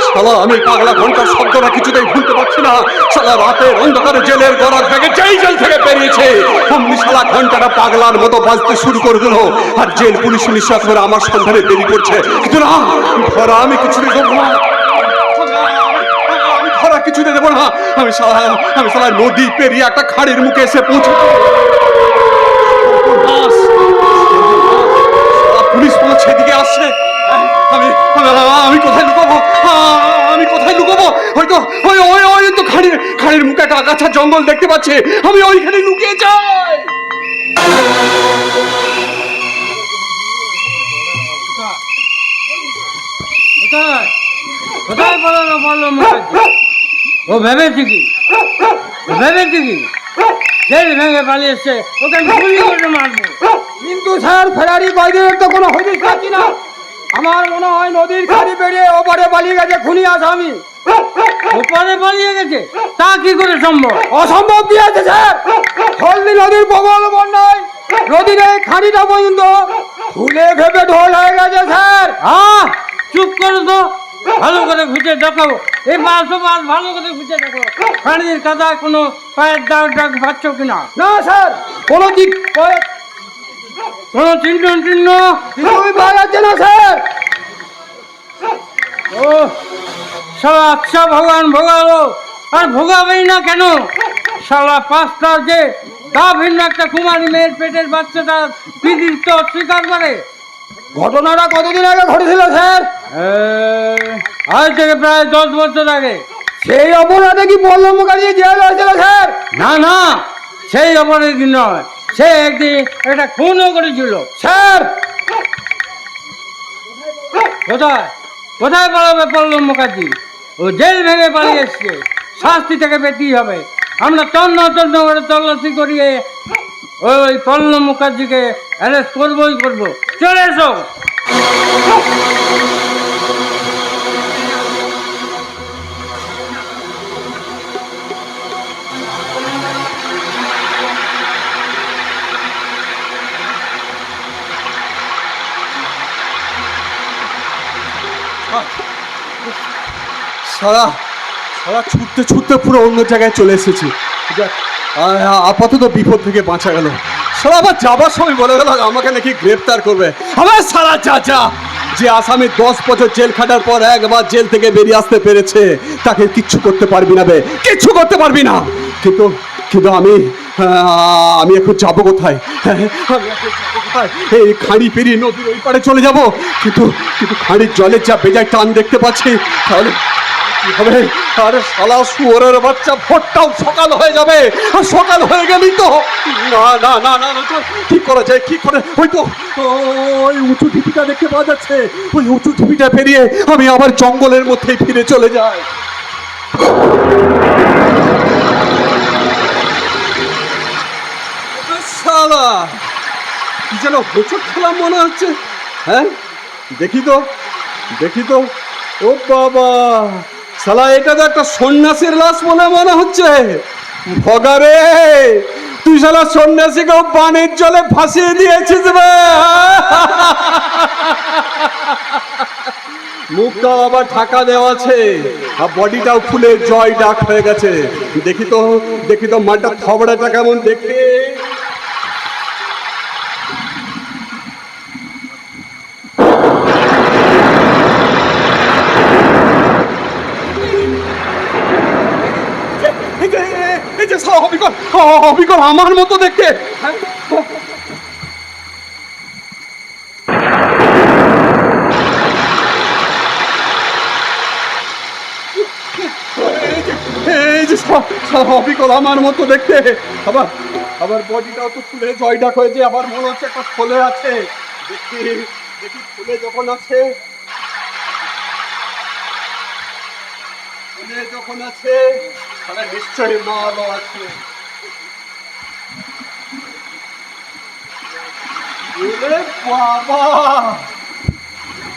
শালা আমি পাগলা ঘন্টার শব্দটা কিছুতেই ভুলতে পারছি না। শালা রাতের অন্ধকারে জেলের গড়ার থেকে যেই জেল থেকে বেরিয়েছে অমনি শালা ঘন্টাটা পাগলার মতো বাজতে শুরু করে দিল। আর জেল পুলিশ বিশ্বাস করে আমার সন্ধানে দেরি করছে। কিন্তু না, ধরা আমি কিছুতেই দেবো না, আমি ধরা কিছুতেই দেবো না। আমি শালা নদী পেরিয়ে একটা খাড়ির মুখে এসে পৌঁছে। পুলিশ পুলিশ সেদিকে আসছে। আমি কোথায় লুকাবো? আমি কোথায় লুকাবো? হয়তো ওই তো খাড়ির মুখে একটা আগাছা জঙ্গল দেখতে পাচ্ছে, আমি ওইখানে লুকিয়ে যাই। কোথায় বলো ও ভেবেছে কি জেল ভেঙে পালিয়ে এসছে, ওকে গুলি করে মারবো। কিন্তু স্যার ফেরারি কয়দিনের তো কোনো হদিস পাচ্ছি না। আমার মনে হয় নদীর খাড়ি পেরিয়ে ওপারে পালিয়ে গেছে খুনি আসামি। ওপারে পালিয়ে গেছে, তা কি করে সম্ভব? অসম্ভব কি আছে স্যার? হলদি নদীর প্রবল বন্যায় নদীর এই খাড়িটা পর্যন্ত ফুলে ফেপে ঢোল হয়ে গেছে স্যার। হ্যাঁ, চুপ করো তো, ভালো করে খুঁজে দেখো, এই মাছ ভালো করে খুঁজে দেখো, পানির কাদায় কোনো পায়ের দাগ পাচ্ছ কিনা। না স্যার, কোনো দিক কোনো চিহ্ন কিছুই পাওয়া যাচ্ছে না স্যার। ও শালা, আচ্ছা ভগবান ভোগালো, আর ভোগাবেই না কেন? শালা পাঁচটা যে গা ভিন্ন একটা কুমারী মেয়ের পেটের বাচ্চাটা কৃতিত্ব অস্বীকার করে। ঘটনাটা কতদিন আগে ঘটেছিল স্যার? আজ থেকে প্রায় 10 বছর আগে। সেই অপরাধে কি পল্লব মুখার্জি জেল হয়েছিল স্যার? না না, সেই অপরাধী নয়, সে একদিন একটা খুনও করেছিল। স্যার, কোথায় কোথায় পালাবে পল্লব মুখার্জি? ও জেল ভেঙে পালিয়ে এসছে, শাস্তি থেকে পেতেই হবে। আমরা তন্ন করে তল্লাশি করিয়ে ওই পল্লব মুখার্জিকে অ্যারেস্ট করবোই করবো। চলে এসো। সারা সারা ছুটতে ছুটতে পুরো অন্য জায়গায় চলে এসেছি। আপাতত বিপদ থেকে বাঁচা গেল। সারা আবার যাবার সময় বলে গেল আমাকে নাকি গ্রেফতার করবে। আমার সারা যা যে আসামি 10 বছর জেল খাটার পর একবার জেল থেকে বেরিয়ে আসতে পেরেছে, তাকে কিচ্ছু করতে পারবি না, কিচ্ছু করতে পারবি না। কিন্তু কিন্তু আমি এখন যাবো কোথায়? এই খাঁড়ি পেরিয়ে নদীর ওই পারে চলে যাব, কিন্তু কিন্তু খাঁড়ির জলের যা বেজায় টান দেখতে পাচ্ছি, তাহলে কি হবে? আরে শালা শুয়োরের বাচ্চা, ভোরটাও সকাল হয়ে যাবে, আর সকাল হয়ে গেলেই তো না না না না না, কি করা যায়, কি করে? ওই তো ওই উঁচু ঢিপিটা দেখতে পাওয়া যাচ্ছে, ওই উঁচু ঢিপিটা পেরিয়ে আমি আবার জঙ্গলের মধ্যেই ফিরে চলে যাই। শালা কি যেন হোঁচট খেলাম মনে হচ্ছে। হ্যাঁ, দেখি তো, ও বাবা, শালা এটা তো একটা সন্ন্যাসীর লাশ বলে মনে হচ্ছে। ভগারে, তুই শালা সন্ন্যাসীকেও পানির জলে ভাসিয়ে দিয়েছিস বে। মুখটাও আবার ঢাকা দেওয়া আছে, আর বডিটাও ফুলে জয় ডাক হয়ে গেছে। দেখি তো মালটা থবড়াটা কেমন দেখে। অবিকল আমার মতো দেখতে। অবিকল আমার মতো দেখতে, আবার বডিটাও তো ফুলে জয়ডাক হয়েছে, আবার মনে হচ্ছে একটা ফুলে আছে। দেখি ফুলে যখন আছে তাহলে নিশ্চয়ই মালও আছে। বাবা,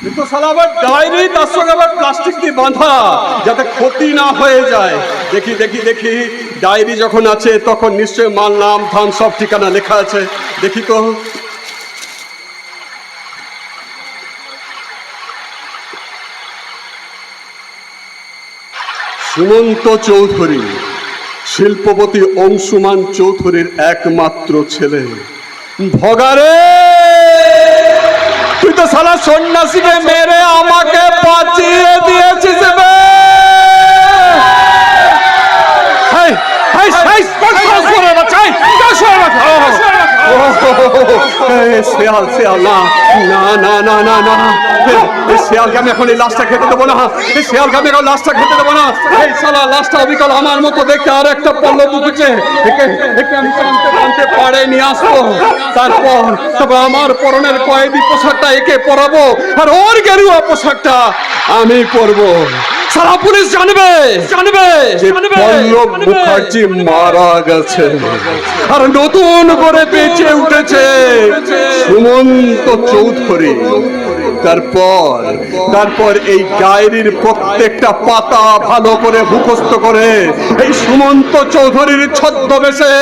কিন্তু শালা আবার ডায়েরি, তার সঙ্গে আবার প্লাস্টিক দিয়ে বাঁধা, যাতে ক্ষতি না হয়ে যায়। দেখি ডায়েরি যখন আছে তখন নিশ্চয়ই মাল, নাম, ধান সব ঠিকানা লেখা আছে। দেখি তো, সুমন্ত চৌধুরী, শিল্পপতি অংশুমান চৌধুরীর একমাত্র ছেলে। ভগারে, তুই তো শালা সন্ন্যাসীকে মেরে আমাকে বাঁচিয়ে দিয়েছিস বে। শেয়াল না না না না না না, শেয়ালকে আমি এখন এই লাশটা খেতে দেবো না, শেয়ালকে আমি এখন লাশটা খেতে দেবো না। এই শালা লাশটা অবিকল আমার মতো দেখতে, আর একটা পল্লব উঠেছে, একে আমি টানতে পারে নিয়ে আসবো। তারপর আমার পরনের কয়েদি পোশাকটা একে পরাবো, আর ওর গেরুয়া পোশাকটা আমি পরবো। সারা পুলিশ জানবে জানবে যে পল্লব মুখার্জি মারা গেছে আর নতুন করে বেঁচে উঠেছে সুমন্ত চৌধুরী। তারপর এই ডায়েরির প্রত্যেকটা পাতা ভালো করে মুখস্থ করে এই সুমন্ত চৌধুরীর ছদ্মবেশে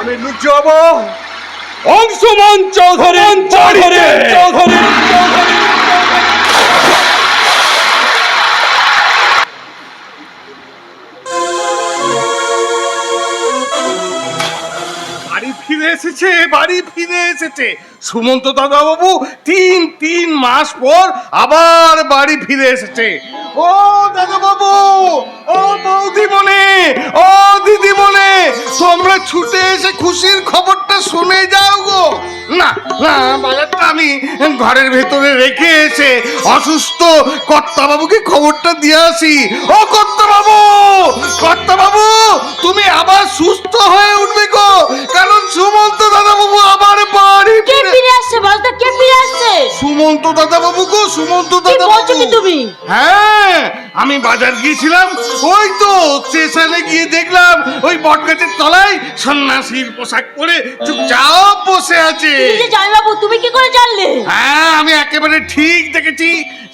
আমি লুকিয়ে যাবো অংশুমান চৌধুরী চৌধুরী। বাড়ি ফিরে এসেছে সুমন্ত দাদা বাবু। তিন মাস পর আবার বাড়ি ফিরে এসেছে। ও দাদা বাবু, ও বৌদি মনে, ও দিদি মনে, তোমরা ছুটে এসে খুশির খবরটা শুনে যাও গো। না না, বাজারটা আমি ঘরের ভেতরে রেখে এসে অসুস্থ কর্তা বাবুকে খবরটা দিয়ে আসি। ও কর্তা বাবু, তুমি আবার সুস্থ হয়ে উঠবে গো, কারণ সুমন্ত দাদা বাবু আবার বাড়ি ফিরে আসছে। বলতো কে ফিরে আসছে? সুমন্ত দাদা বাবু গো, সুমন্ত কি দাদা বলছো কি বাবু। তুমি? হ্যাঁ, আমি বাজার গিয়েছিলাম, ওই তো স্টেশনে গিয়ে দেখলাম ওই বটগাছের তলায় সন্ন্যাসীর পোশাক পরে চুপচাপ বসে আছে। জামাইবাবু, তুমি কি করে জানলে? হ্যাঁ, আমি একেবারে ঠিক দেখেছি।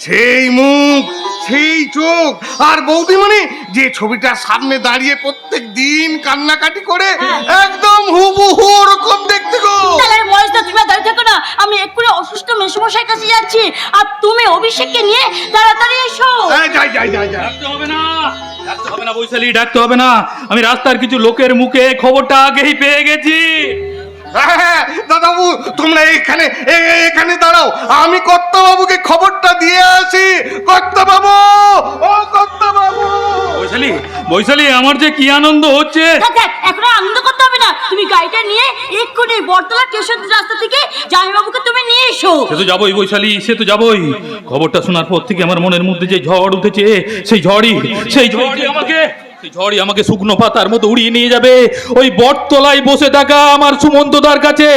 সেই মুখ, সেই চোখ, আর বৌদিমণি যে ছবিটা সামনে দাঁড়িয়ে প্রত্যেক দিন কান্নাকাটি করে, একদম হুবহু ওরকম দেখতে গো। তাহলে বয়সটা তুমি দাঁড়িয়ে থাকো না, আমি এক্ষুনি অসুস্থ মেসোমশাই কাছে যাচ্ছি, আর তুমি অভিষেককে নিয়ে তাড়াতাড়ি এসো। যাই। ডাকতে হবে না বৈশালী, ডাকতে হবে না। আমি রাস্তার কিছু লোকের মুখে খবরটা আগেই পেয়ে গেছি। হ্যাঁ, দাদাবু, তোমরা এখানে দাঁড়াও, আমি কর্তা বাবুকে খবরটা দিয়ে আসি। কর্তা বাবু, ও কর্তা বাবু। বৈশালী, আমার যে কি আনন্দ হচ্ছে। দেখ, এখন আনন্দ করতে হবে না, তুমি গাড়িটা নিয়ে এক্ষুনি বটতলা স্টেশন রাস্তা থেকে জামাইবাবুকে তুমি নিয়ে এসো। সে তো যাবোই বৈশালী, সে তো যাবোই। খবরটা শোনার পর থেকে আমার মনের মধ্যে যে ঝড় উঠেছে, সেই ঝড়ই আমাকে শুকনো পাতার মতো উড়িয়ে নিয়ে যাবে ওই বটতলায় বসে থাকা আমার সুমন্তদার কাছে।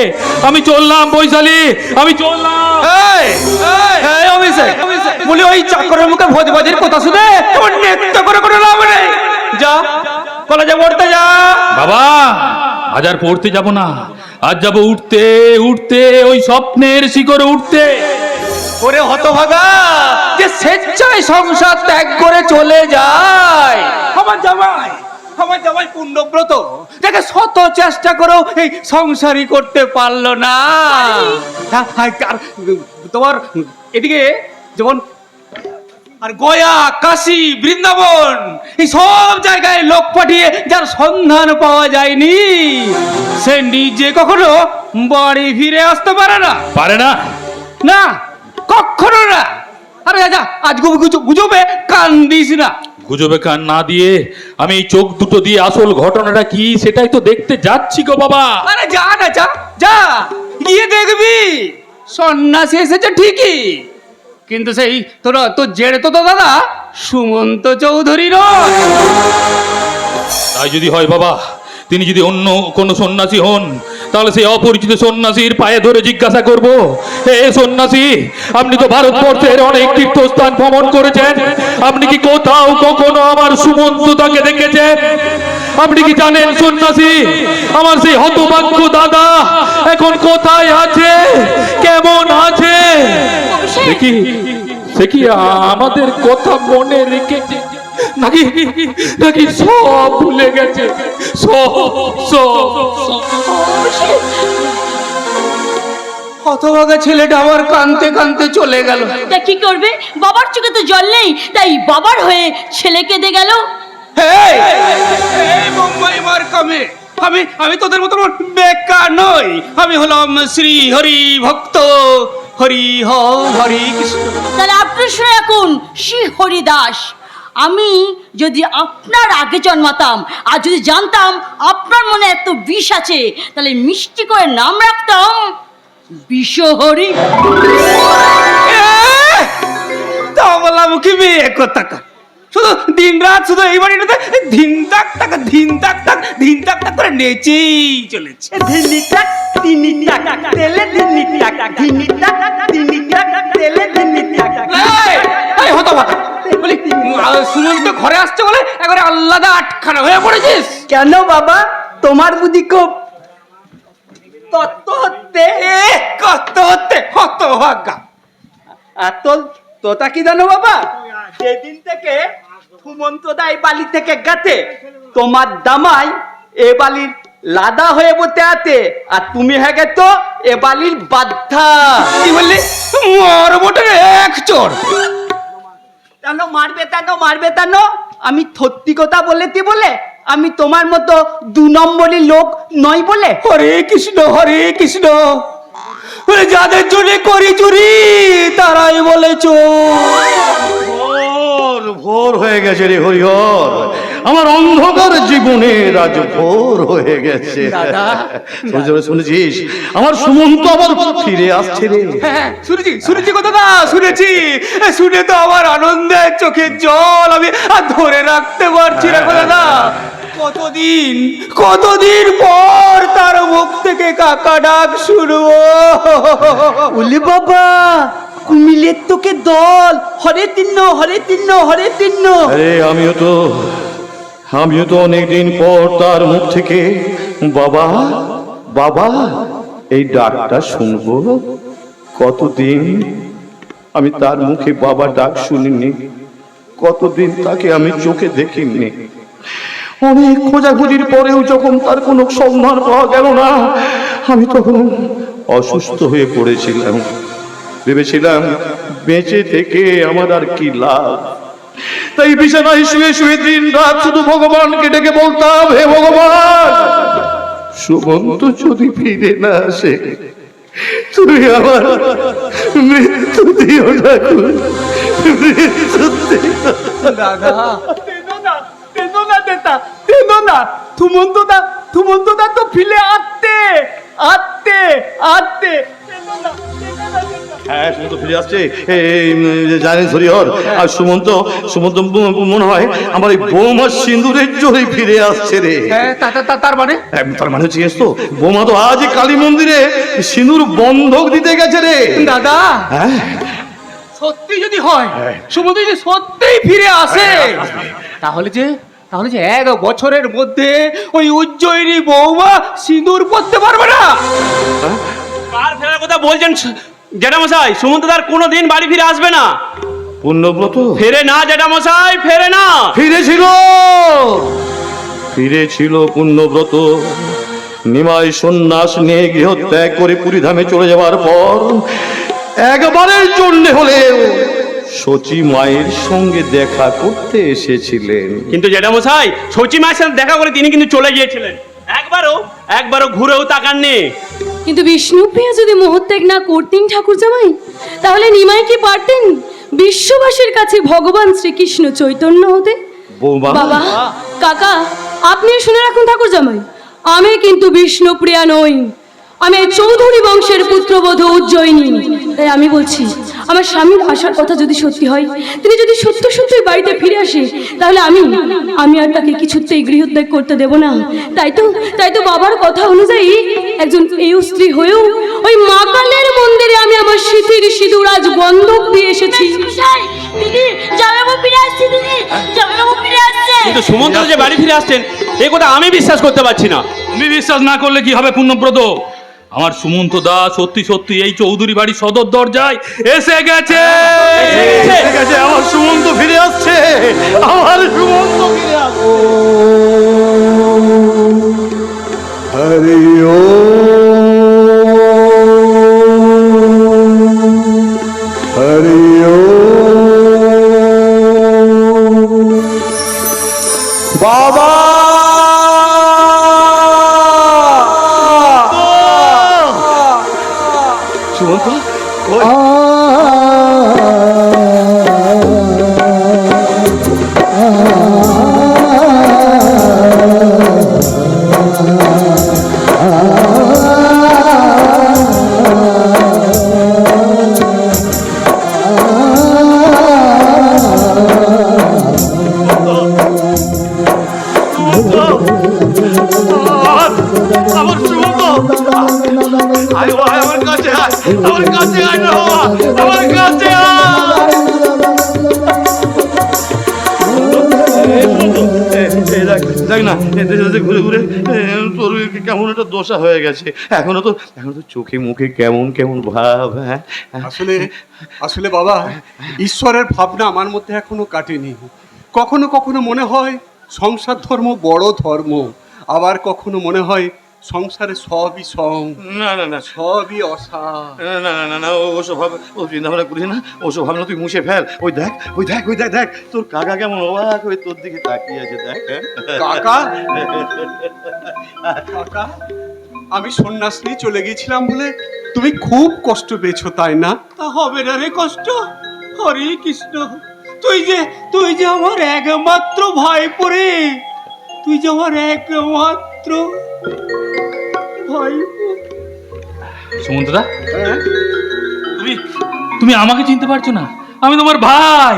আমি চললাম বৈশালী, আমি চললাম। অভিষেক বলি, ওই চাকরের মুখে ভোজের কথা শুনে তোমার নৃত্য করে কোনো লাভ নেই। যা কলেজে পড়তে যা। বাবা, আজ আর পড়তে যাব না, আজ যাবো উঠতে ওই স্বপ্নের শিখরে উঠতে। ওরে হতভাগা, যে স্বেচ্ছায় সংসার ত্যাগ করে চলে যায়। আমার জামাই পুণ্যব্রত, যাকে শত চেষ্টা করেও এই সংসারই করতে পারলো না। তোমার এদিকে যেমন আর গয়া, কাশী, বৃন্দাবন, এই সব জায়গায় লোক পাঠিয়ে যার সন্ধান পাওয়া যায়নি, সে নিজে কখনো বাড়ি ফিরে আসতে পারে না, না কখনো না। আরে রাজা, আজ গুজবে কান দিস না। গুজবে কান না দিয়ে আমি এই চোখ দুটো দিয়ে আসল ঘটনাটা কি সেটাই তো দেখতে যাচ্ছি গো বাবা। আরে যা না, যা গিয়ে দেখবি সন্ন্যাসী এসেছে ঠিকই, কিন্তু সেই তোর জেড়ে তো দাদা সুমন্ত চৌধুরী নয়। তাই যদি হয় বাবা, তিনি যদি অন্য কোনো সন্ন্যাসী হন, তাহলে সেই অপরিচিত সন্ন্যাসীর পায়ে ধরে জিজ্ঞাসা করব, হে সন্ন্যাসী, আপনি তো ভারতবর্ষের অনেক তীর্থস্থান ভ্রমণ করেছেন, আপনি কি কোথাও কখনো আমার সুমন্তদাকে দেখেছেন? আপনি কি জানেন সন্ন্যাসী, আমার সেই হতভাগ্য দাদা এখন কোথায় আছে, কেমন আছে? সে কি আমাদের কথা মনে রেখেছে নাকি সব ভুলে গেছে? হতভাগা ছেলেটা আমার কাঁদতে চলে গেল। তা কি করবে, বাবার চোখে তো জল নেই, তাই বাবার হয়ে ছেলে কেঁদে গেল। মুম্বাই মার্কামে আমি তোদের মতো বেকার নই। আমি হলাম শ্রী হরি ভক্ত, হরি কৃষ্ণ। তাহলে আপনি শুনে রাখুন, শ্রী হরিদাস। আমি যদি আপনার আগে জন্মাতাম আর যদি জানতাম আপনার মনে এত বিষ আছে, তাহলে মিষ্টি করে নাম রাখতাম বিষহরি। তা বললাম কি বিয়ে কথা, শুধু দিন রাত শুধু এই বাড়িটাতে ধিন তাক তাক ধিন তাক তাক ধিন তাক তাক করে নেচেই চলেছে। ধিনিটাক ধিনিটাক তেলে ধিনিটাক ধিনিটাক ধিনিটাক তেলে ধিনিটাক। এই হতভাগা, বলি সুমন্ত ঘরে আসছে বলে একবারে আল্লাদা আটখানা হয়ে পড়েছিস। কেন বাবা, তোমার বুদ্ধি খুব তত্ত্ব হতে? কত হতে হতভাগা। আর তোতা কি জানো বাবা, যেদিন থেকে সুমন্ত দাই বালি থেকে গাতে, তোমার দামাই এ বালির লাদা হয়ে বসে আছে, আর তুমি হয়ে গেছো এ বালির বাধ্যা। কি বললি? মর বটে এক চোর। কেন মারবে কেন মারবে কেন? আমি সত্যি কথা বলেছি বলে, আমি তোমার মতো 2 নম্বরই লোক নই বলে। হরে কৃষ্ণ হরে কৃষ্ণ, বলে যাদের জন্য করি চুরি তারাই বলে চোর। ভোর ভোর হয়ে গেছে রে হরিহর, আমার অন্ধকার জীবনের আজ ভোর হয়ে গেছে। দাদা, শুনেছিস আমার সুমন্ত আবার ফিরে আসছে রে? হ্যাঁ শুনেছি শুনেছি কথা না, শুনেছি। শুনে তো আমার আনন্দের চোখের জল আমি আর ধরে রাখতে পারছি না কথা না। কতদিন পর তার মুখ থেকে কাকা ডাক শুনবো। ওলে বাবা, কুমিলের তোকে দল, হরে তিন্ন হরে তিন্ন হরে তিন্ন। আরে আমিও তো অনেকদিন পর তার মুখ থেকে বাবা বাবা এই ডাকটা শুনবো। কতদিন আমি তার মুখে বাবা ডাক শুনিনি, কতদিন তাকে আমি চোখে দেখিনি। অনেক খোঁজাখুঁজির পরেও যখন তার কোনো সন্ধান পাওয়া গেল না, আমি তখন অসুস্থ হয়ে পড়েছিলাম। ভেবেছিলাম বেঁচে থেকে আমার আর কি লাভ। তাই বিছানায় শুয়ে শুয়ে দিন রাত শুধু ভগবানকে ডেকে বলতাম, হে ভগবান, সুমন্ত যদি ফিরে না আসে তুমি আমার মৃত্যু দিও ঠাকুর, মৃত্যু দিও। দাদা, তেনো না, থুমন্ত দা তো ফিলে আত্তে। হ্যাঁ সুমন্ত ফিরে আসছে, জানেন হরিহর। আর সুমন্ত মনে হয় আমার এই বৌমার সিঁদুরের জোরে ফিরে আসছে রে। তার মানে তার মানে হচ্ছে তো বৌমা তো আজ কালী মন্দিরে সিঁদুর বন্ধক দিতে গেছে রে। দাদা, হ্যাঁ সত্যি যদি হয়, সুমন্ত যদি সত্যিই ফিরে আসে, তাহলে যে 1 বছরের মধ্যে ওই উজ্জয়িনী বৌমা সিঁদুর পরতে পারবে না। কার ফেরার কথা বলছেন জ্যাঠামশাই? সুমন্তদার কোনোদিন বাড়ি ফিরে আসবে না। পুণ্যব্রত ফেরে না জ্যাঠামশাই, ফেরে না। ফিরেছিল পুণ্যব্রত। নিমাই সন্ন্যাস নিয়ে গৃহত্যাগ করে পুরীধামে চলে যাওয়ার পর একবারের জন্য হলেও সচি মায়ের সঙ্গে দেখা করতে এসেছিলেন। কিন্তু জ্যাঠামশাই, সচি মায়ের সাথে দেখা করে তিনি কিন্তু চলে গিয়েছিলেন। একবারও ঘুরেও তাকাননি। কিন্তু বিষ্ণুপ্রিয়া যদি মোহত্যাগ না করতেন ঠাকুর জামাই, তাহলে নিমাই কি পারতেন বিশ্ববাসীর কাছে ভগবান শ্রীকৃষ্ণ চৈতন্য হতে? বৌমা, বাবা, কাকা, আপনি শুনে রাখুন ঠাকুর জামাই, আমি কিন্তু বিষ্ণুপ্রিয়া নই, আমি চৌধুরী বংশের পুত্রবধূ উজ্জয়িনী। তাই আমি বলছি, আমার স্বামীর আসার কথা যদি সত্যি হয়, তিনি যদি সত্যই বাড়িতে ফিরে আসে, তাহলে আমি আর তাকে কিছুতেই গৃহত্যাগ করতে দেব না। তাই তো বাবার কথা অনুযায়ী একজন এই স্ত্রী হয়েও ওই মা কালের মন্দিরে আমি আমার স্মৃতির সিঁদুর আজ বন্ধক দিয়ে এসেছি। দিদি, জামাইবাবু ফিরে আসছে, দিদি, জামাইবাবু ফিরে আসছে। কিন্তু সুমন্ত যে বাড়ি ফিরে আসছেন এই কথা আমি বিশ্বাস করতে পারছি না। তুমি বিশ্বাস না করলে কি হবে পুণ্যব্রত? আমার সুমন্ত দা সত্যি এই চৌধুরী বাড়ি সদর দরজায় এসে গেছে। আমার সুমন্ত ফিরে আসছে, আমার সুমন্ত ফিরে আসছে। হরি বাবা, সুমন্ত আমার সুমন্ত, আয় ভাই আমার কাছে আয়, আমার কাছে আয় না বাবা, আমার কাছে আয়। দেখ না, ঘুরে ঘুরে তোর কেমন একটা দোষা হয়ে গেছে, এখনো তো চোখে মুখে কেমন কেমন ভাব। হ্যাঁ আসলে আসলে বাবা, ঈশ্বরের ভাবনা আমার মধ্যে এখনো কাটেনি। কখনো কখনো মনে হয় সংসার ধর্ম বড় ধর্ম, আবার কখনো মনে হয় সংসারে সবই সং, না না না সবই অসা। না না না না, ওসব ভাব, ও চিন্তা ভাবনা করিস না, ওসব ভাবনা তুই মুছে ফেল। ওই দেখ ওই দেখ ওই দেখ দেখ তোর কাকা কেমন অবাক হয়ে তোর দিকে তাকিয়ে আছে, দেখ। কাকা কাকা, আমি সন্ন্যাস নিয়ে চলে গেছিলাম বলে তুমি খুব কষ্ট পেয়েছো, তাই না? তা হবে না রে কষ্ট। হরে কৃষ্ণ, তুই যে আমার একমাত্র ভাই পরে, তুই যে আমার একমাত্র ভাই। সুমন্তদা, তুমি তুমি আমাকে চিনতে পারছো না? আমি তোমার ভাই।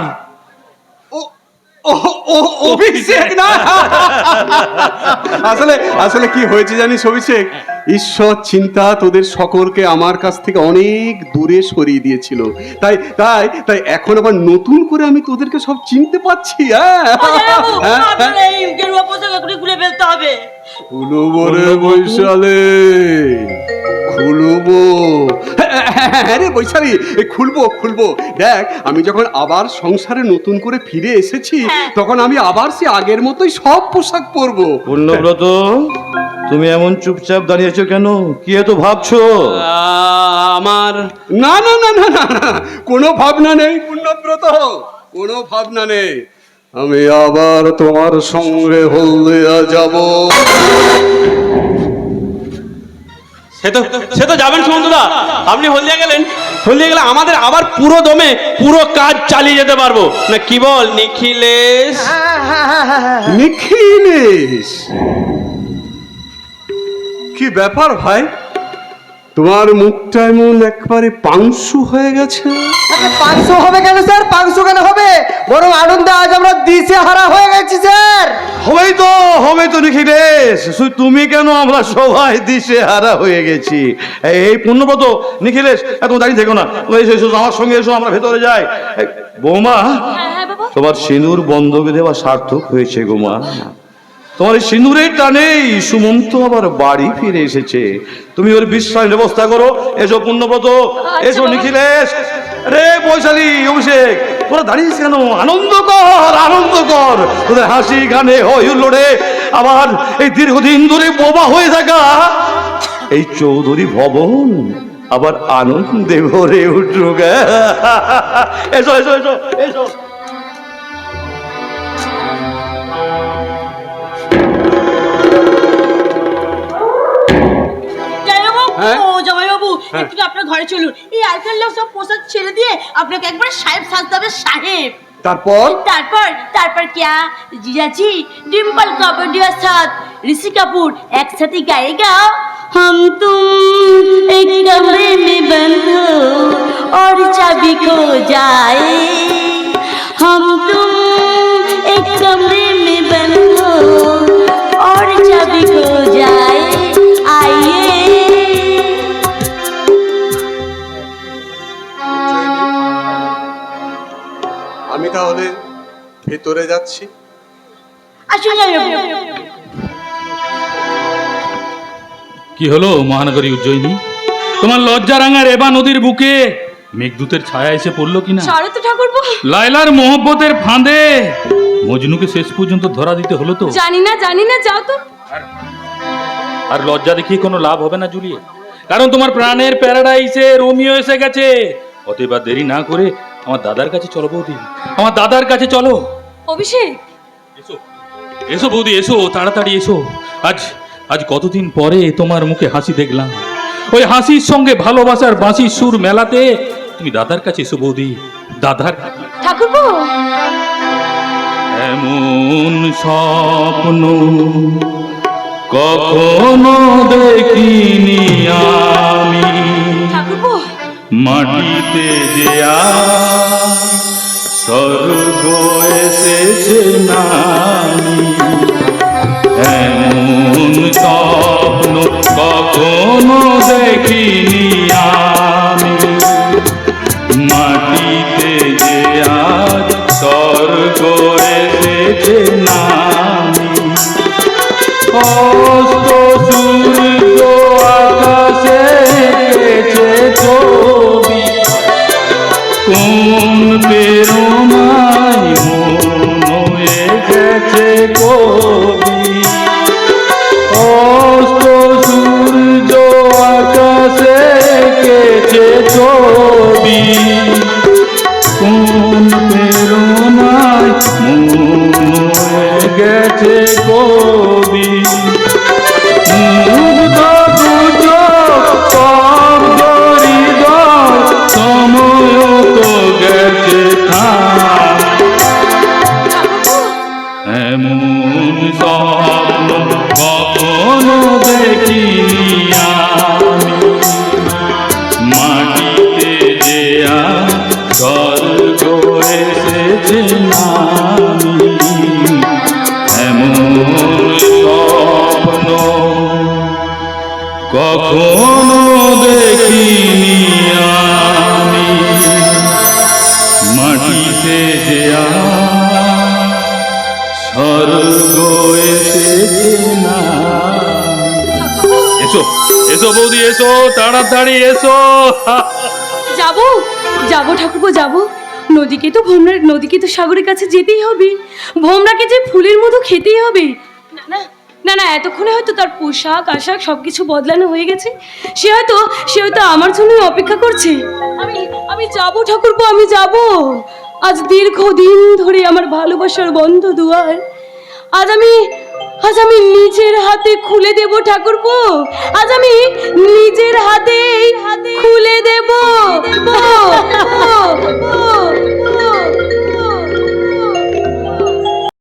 অভিষেক না, আসলে আসলে কি হয়েছে জানিস অভিষেক, ঈশ্বর চিন্তা তোদের সকলকে আমার কাছ থেকে অনেক দূরে সরিয়ে দিয়েছিল, তাই তাই তাই এখন আবার নতুন করে আমি তোদেরকে সব চিনতে পারছি। গেরুয়া পোশাক ঘুরে ফেলতে হবে। খুলবো রে বৈশালে, খুলবো। হ্যাঁ রে বৈশালী, খুলবো খুলবো। দেখ, আমি যখন আবার সংসারে নতুন করে ফিরে এসেছি, তখন আমি আবার সে আগের মতোই সব পোশাক পরবো। পূর্ণব্রত, তুমি এমন চুপচাপ দাঁড়িয়েছো কেন? কি এত ভাবছো? আমার না না না না না না, কোনো ভাবনা নেই পূর্ণব্রত, কোনো ভাবনা নেই। আমি আবার তোমার সঙ্গে হলদিয়া যাব। সে তো যাবেন সুমন্তদা, আপনি হলদিয়া গেলেন, হলদিয়া গেলে আমাদের আবার পুরো দমে পুরো কাজ চালিয়ে যেতে পারবো না, কি বল নিখিলেশ? নিখিলেশ, কি ব্যাপার ভাই, তোমার মুখটা এমন একবারে পাংশু হয়ে গেছে। 500 হবে কেন স্যার? 500 কেন হবে? বরং আনন্দে আজ আমরা দিশে হারা হয়ে গেছি স্যার। হবে তো নিখিলেশ, শুধু তুমি কেন, আমরা সবাই দিশে হারা হয়ে গেছি। এই পূর্ণব্রত, নিখিলেশ, এত দাঁড়িয়ে থেকো না, এসো এসো আমার সঙ্গে এসো, আমরা ভেতরে যাই। বৌমা, তোমার সিঁদুর বন্ধকে দেওয়া সার্থক হয়েছে গো মা। তোমার এই সিঁদুরের টানেই সুমন্ত আবার বাড়ি ফিরে এসেছে। তুমি ওর বিশ্রামের ব্যবস্থা করো। এসো পূর্ণব্রত, এসো নিখিলেশ, রে বৈশালী, অভিষেক, তোরা দাঁড়িয়েছিস কেন? আনন্দ কর, আনন্দ কর, তোদের হাসি গানে হই হুল্লোড়ে আবার এই দীর্ঘদিন ধরে বোবা হয়ে থাকা এই চৌধুরী ভবন আবার আনন্দে ভরে উঠুক। এসো এসো এসো এসো। জামাইবাবু, একটু আপনার ঘরে চলুন। এই আজকাল সব পোশাক ছেড়ে দিয়ে আপনাকে একবার সাহেব সাজতে হবে, সাহেব। তারপর তারপর क्या जीजाजी, डिम्पल कपड़िया साथ ऋषि कपूर एक साथ ही गाएगा, हम तुम एक कमरे में बंद हो और चाबी खो जाए, हम तुम एक कमरे में बंद हो और चाबी खो जाए, आइए। আমি তাহলে ভেতরে যাচ্ছি। কি হলো মহানগরী উজ্জয়িনী, তোমার লজ্জারাঙা রেবা নদীর বুকে মেঘদূতের ছায়া এসে পড়লো কিনা? ছাড়ো তো ঠাকুরপো। লায়লার মোহব্বতের ফাঁদে মজনুকে শেষ পর্যন্ত ধরা দিতে হলো তো? জানি না, যাও তো। আর লজ্জা দেখিয়ে কোনো লাভ হবে না জুলিয়ে, কারণ তোমার প্রাণের প্যারাডাইসে রোমিও এসে গেছে। অতএব আর দেরি না করে আমার দাদার কাছে চলো বৌদি, আমার দাদার কাছে চলো। অভিষেক, এসো এসো বৌদি, এসো তাড়াতাড়ি এসো। আজ কতদিন পরে তোমার মুখে হাসি দেখলাম, ওই হাসির সঙ্গে ভালোবাসার বাঁশির সুর মেলাতে তুমি দাদার কাছে এসো বৌদি, দাদার। ঠাকুরপো, এমন স্বপ্ন কখনো দেখিনি আমি, ঠাকুরপো, মাটিতে যে স্বর্গ এসেছে নামি, এমন স্বপ্ন কখনো দেখিনি আমি, মাটিতে যে আজ স্বর্গ এসেছে নামি। অস্ত সূর্য আকাশে এঁকেছে ছবি, কোন প্রেরণায় মন হয়ে গেছে কবি। অস্ত সূর্য আকাশে এঁকেছে ছবি, কোন প্রেরণায় মন হয়ে গেছে কবি। মুগ্ধ দুচোখ স্তব্ধ হৃদয়, সময় তো গেছে থাম। এমন স্বপ্ন কখনো দেখিনি আমি, মাটিতে যে আজ স্বর্গ এসেছে নামি। এমন স্বপ্ন কখনো দেখিনি আমি, মাটিতে যে আজ স্বর্গ এসেছে নামি। এসো এসো বৌদি, এসো তাড়াতাড়ি এসো। যাবো যাবো ঠাকুরপো যাবো। নদীকে তো সাগরের কাছে যেতেই হবে, ভোমরাকে যে ফুলের মতো খেতেই হবে। না না না না, এতক্ষণে হয়তো তার পোশাক আশাক সবকিছু বদলানো হয়ে গেছে। সে হয়তো আমার জন্য অপেক্ষা করছে। আমি যাবো ঠাকুরপো, আমি যাবো। আজ দীর্ঘদিন ধরে আমার ভালোবাসার বন্ধ দুয়ার আজ আমি নিজের হাতে খুলে দেব ঠাকুরপো। আজ আমি নিজের হাতে খুলে দেব।